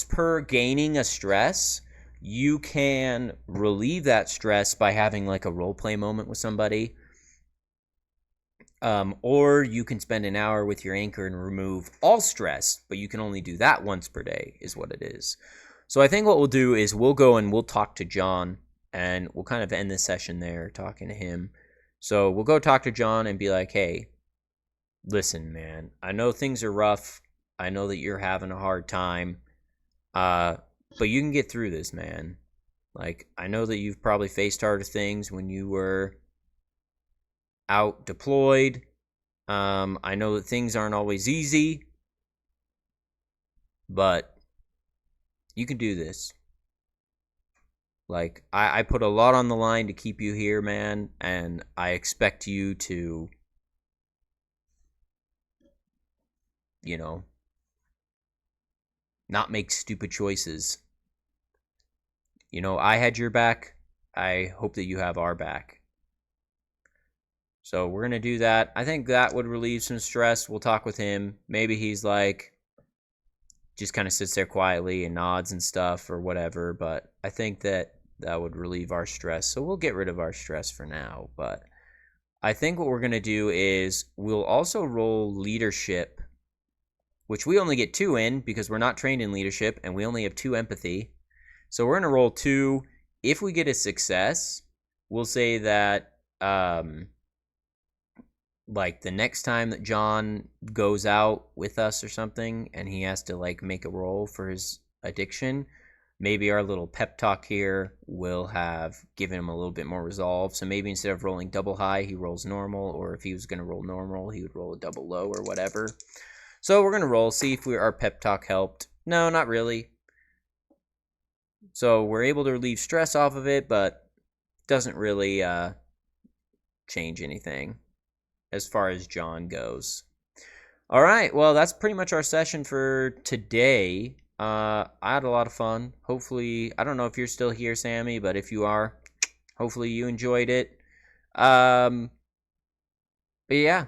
[SPEAKER 1] per gaining a stress, you can relieve that stress by having like a role play moment with somebody. Or you can spend an hour with your anchor and remove all stress, but you can only do that once per day, is what it is. So I think what we'll do is we'll go and we'll talk to John, and we'll kind of end this session there talking to him. So we'll go talk to John and be like, hey, listen, man, I know things are rough. I know that you're having a hard time, but you can get through this, man. Like, I know that you've probably faced harder things when you were out deployed. I know that things aren't always easy, but you can do this. Like, I put a lot on the line to keep you here, man, and I expect you to, you know, not make stupid choices. You know, I had your back. I hope that you have our back. So we're going to do that. I think that would relieve some stress. We'll talk with him. Maybe he's like, just kind of sits there quietly and nods and stuff or whatever. But I think that would relieve our stress. So we'll get rid of our stress for now. But I think what we're going to do is we'll also roll leadership, which we only get 2 in because we're not trained in leadership and we only have 2 empathy. So we're going to roll 2. If we get a success, we'll say that like the next time that John goes out with us or something and he has to like make a roll for his addiction, maybe our little pep talk here will have given him a little bit more resolve. So maybe instead of rolling double high, he rolls normal, or if he was going to roll normal, he would roll a double low or whatever. So we're going to roll, see if our pep talk helped. No, not really. So we're able to relieve stress off of it, but doesn't really change anything as far as John goes. All right, well, that's pretty much our session for today. I had a lot of fun. Hopefully, I don't know if you're still here, Sammy, but if you are, hopefully you enjoyed it. But yeah,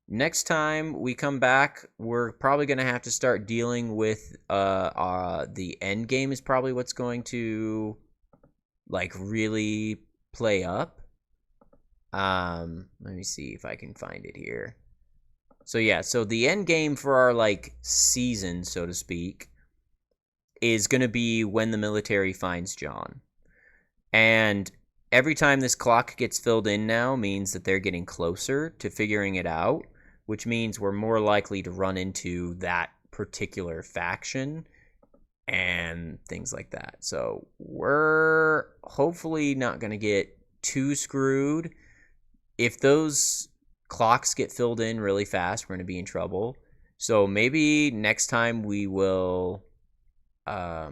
[SPEAKER 1] next time we come back, we're probably going to have to start dealing with the end game is probably what's going to like really play up. Let me see if I can find it here. So yeah, so the end game for our like season, so to speak, is going to be when the military finds John. And every time this clock gets filled in now means that they're getting closer to figuring it out, which means we're more likely to run into that particular faction and things like that. So we're hopefully not going to get too screwed. If those clocks get filled in really fast, we're going to be in trouble. So maybe next time we will let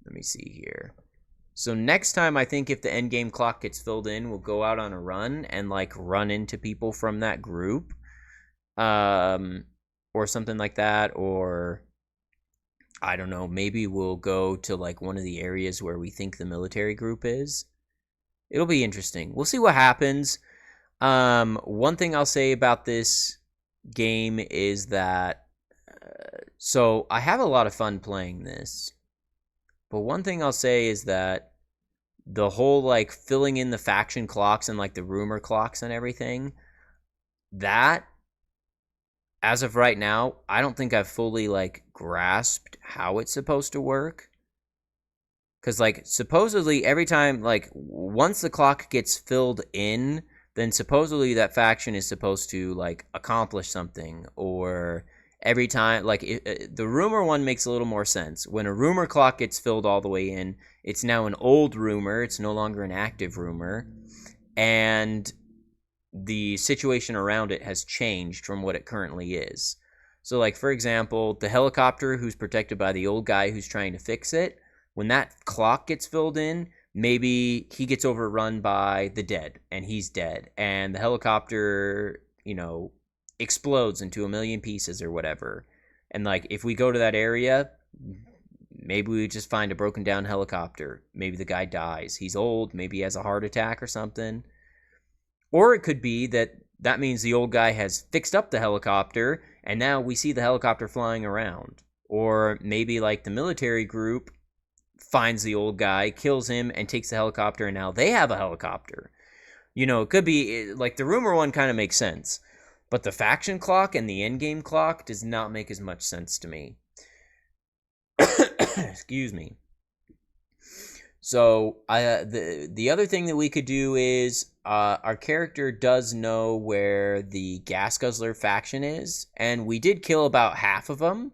[SPEAKER 1] me see here. So next time, I think if the end game clock gets filled in, we'll go out on a run and like run into people from that group, or something like that. Or I don't know, maybe we'll go to like one of the areas where we think the military group is. It'll be interesting. We'll see what happens. One thing I'll say about this game is that so I have a lot of fun playing this. But one thing I'll say is that the whole like filling in the faction clocks and like the rumor clocks and everything, that as of right now, I don't think I've fully like grasped how it's supposed to work. Cause like supposedly every time like once the clock gets filled in, then supposedly that faction is supposed to like accomplish something, or every time like the rumor one makes a little more sense. When a rumor clock gets filled all the way in, it's now an old rumor, it's no longer an active rumor, and the situation around it has changed from what it currently is. So like for example, the helicopter who's protected by the old guy who's trying to fix it, when that clock gets filled in, maybe he gets overrun by the dead and he's dead, and the helicopter, explodes into a million pieces or whatever. And like if we go to that area, maybe we just find a broken down helicopter. Maybe the guy dies. He's old, maybe he has a heart attack or something. Or it could be that means the old guy has fixed up the helicopter and now we see the helicopter flying around. Or maybe like the military group finds the old guy, kills him, and takes the helicopter, and now they have a helicopter. It could be like the rumor one kind of makes sense. But the faction clock and the endgame clock does not make as much sense to me. Excuse me. So the other thing that we could do is our character does know where the Gas Guzzler faction is, and we did kill about half of them,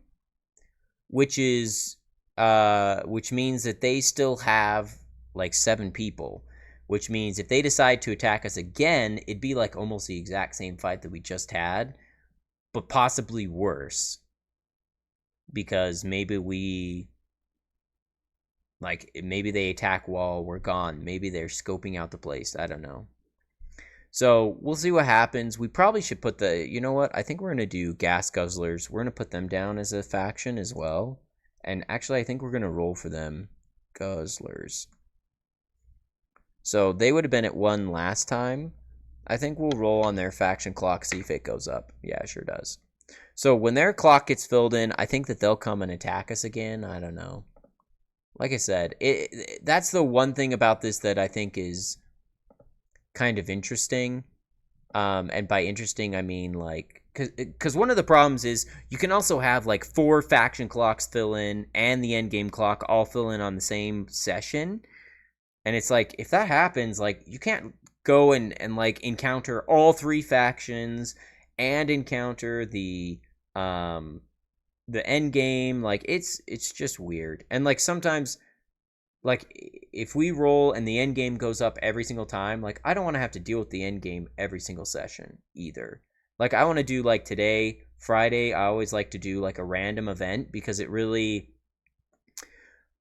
[SPEAKER 1] which means that they still have like 7 people. Which means if they decide to attack us again, it'd be like almost the exact same fight that we just had, but possibly worse. Because maybe maybe they attack while we're gone. Maybe they're scoping out the place. I don't know. So we'll see what happens. We probably should put you know what? I think we're going to do Gas Guzzlers. We're going to put them down as a faction as well. And actually, I think we're going to roll for them. Guzzlers. So they would have been at 1 last time. I think we'll roll on their faction clock, see if it goes up. Yeah, it sure does. So when their clock gets filled in, I think that they'll come and attack us again. I don't know. Like I said, that's the one thing about this that I think is kind of interesting. And by interesting, I mean like, because one of the problems is you can also have like 4 faction clocks fill in and the endgame clock all fill in on the same session. And it's like, if that happens, like, you can't go and like, encounter all 3 factions and encounter the end game. Like, it's just weird. And, like, sometimes, like, if we roll and the end game goes up every single time, like, I don't want to have to deal with the end game every single session either. Like, I want to do, like, today, Friday, I always like to do, like, a random event because it really...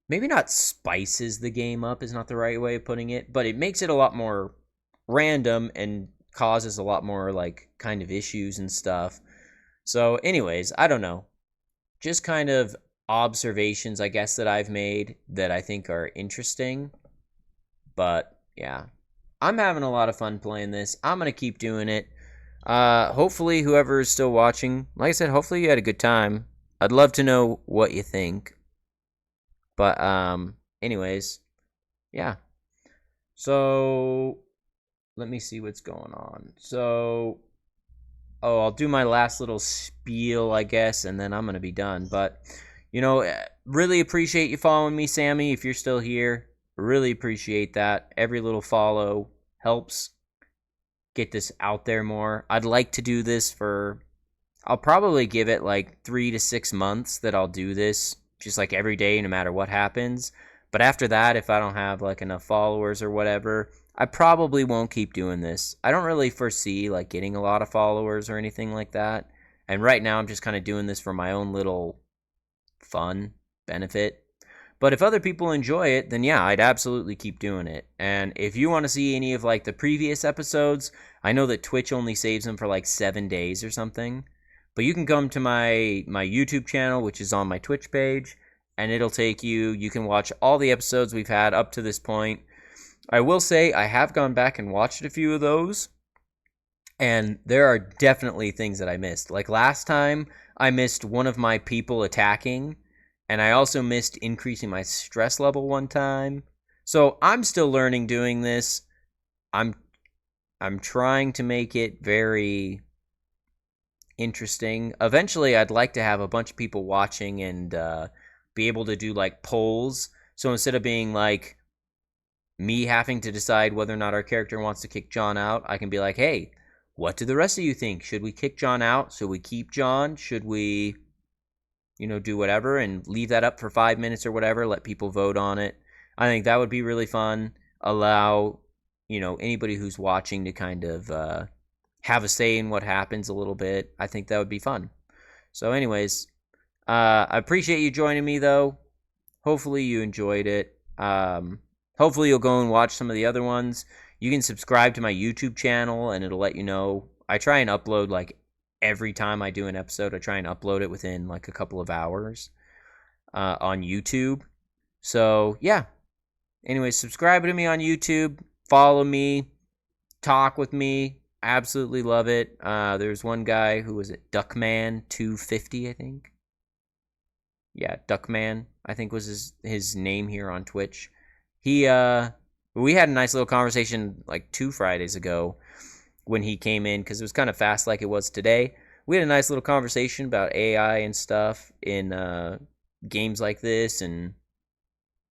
[SPEAKER 1] maybe not spices the game up is not the right way of putting it, but it makes it a lot more random and causes a lot more like kind of issues and stuff. So anyways, I don't know. Just kind of observations, I guess, that I've made that I think are interesting. But yeah, I'm having a lot of fun playing this. I'm going to keep doing it. Hopefully whoever is still watching, like I said, hopefully you had a good time. I'd love to know what you think. But anyways, yeah. So let me see what's going on. So, oh, I'll do my last little spiel, I guess, and then I'm going to be done. But, really appreciate you following me, Sammy, if you're still here. Really appreciate that. Every little follow helps get this out there more. I'd like to do this I'll probably give it like 3 to 6 months that I'll do this, just like every day, no matter what happens. But after that, if I don't have like enough followers or whatever, I probably won't keep doing this. I don't really foresee like getting a lot of followers or anything like that. And right now I'm just kind of doing this for my own little fun benefit. But if other people enjoy it, then yeah, I'd absolutely keep doing it. And if you want to see any of like the previous episodes, I know that Twitch only saves them for like 7 days or something. But you can come to my YouTube channel, which is on my Twitch page, and it'll take you. You can watch all the episodes we've had up to this point. I will say I have gone back and watched a few of those, and there are definitely things that I missed. Like last time, I missed one of my people attacking, and I also missed increasing my stress level one time. So I'm still learning doing this. I'm trying to make it very interesting. Eventually, I'd like to have a bunch of people watching and be able to do like polls. So instead of being like me having to decide whether or not our character wants to kick John out, I can be like, hey, what do the rest of you think? Should we kick John out? Should we keep John? Should we, do whatever and leave that up for 5 minutes or whatever? Let people vote on it. I think that would be really fun. Allow, anybody who's watching to kind of have a say in what happens a little bit. I think that would be fun. So anyways, I appreciate you joining me though. Hopefully you enjoyed it. Hopefully you'll go and watch some of the other ones. You can subscribe to my YouTube channel and it'll let you know. I try and upload like every time I do an episode. I try and upload it within like a couple of hours on YouTube. So yeah. Anyways, subscribe to me on YouTube. Follow me. Talk with me. Absolutely love it. There's one guy who was it Duckman250, I think. Yeah, Duckman, I think was his name here on Twitch. We had a nice little conversation like 2 Fridays ago when he came in because it was kind of fast like it was today. We had a nice little conversation about AI and stuff in games like this, and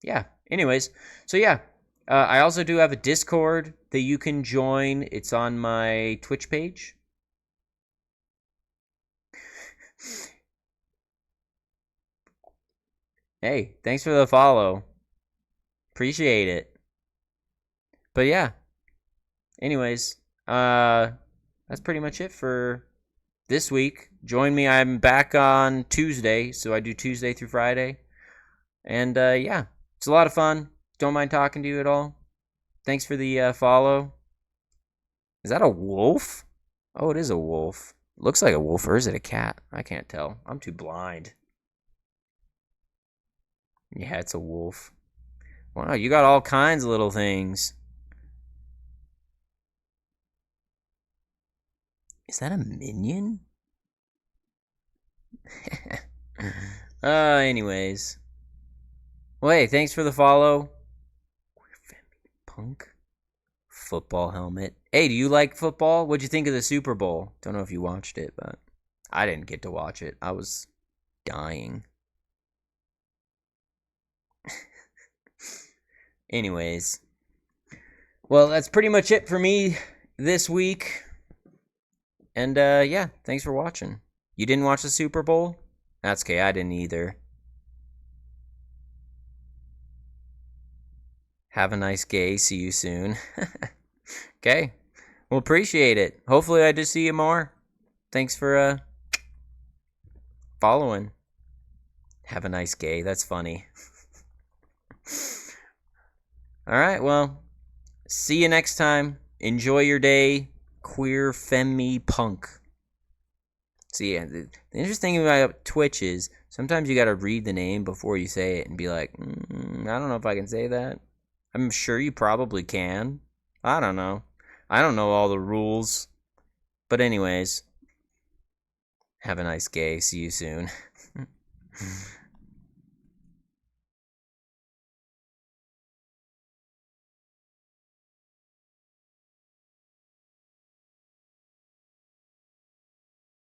[SPEAKER 1] yeah. Anyways, so yeah. I also do have a Discord that you can join. It's on my Twitch page. Hey, thanks for the follow. Appreciate it. But yeah. Anyways, that's pretty much it for this week. Join me. I'm back on Tuesday, so I do Tuesday through Friday. And yeah, it's a lot of fun. Don't mind talking to you at all. Thanks for the follow. Is that a wolf? Oh, it is a wolf. Looks like a wolf, or is it a cat? I can't tell. I'm too blind. Yeah, it's a wolf. Wow, you got all kinds of little things. Is that a minion? Anyways. Well, hey, thanks for the follow. Punk. Football helmet. Hey, do you like football? What'd you think of the Super Bowl? Don't know if you watched it, but I didn't get to watch it. I was dying. Anyways. Well, that's pretty much it for me this week. And yeah, thanks for watching. You didn't watch the Super Bowl? That's okay, I didn't either. Have a nice day. See you soon. Okay. Well, appreciate it. Hopefully I just see you more. Thanks for following. Have a nice day. That's funny. All right, well, see you next time. Enjoy your day. Queer Femi Punk. So yeah, the interesting thing about Twitch is sometimes you gotta read the name before you say it and be like, I don't know if I can say that. I'm sure you probably can. I don't know. I don't know all the rules. But anyways, have a nice day. See you soon.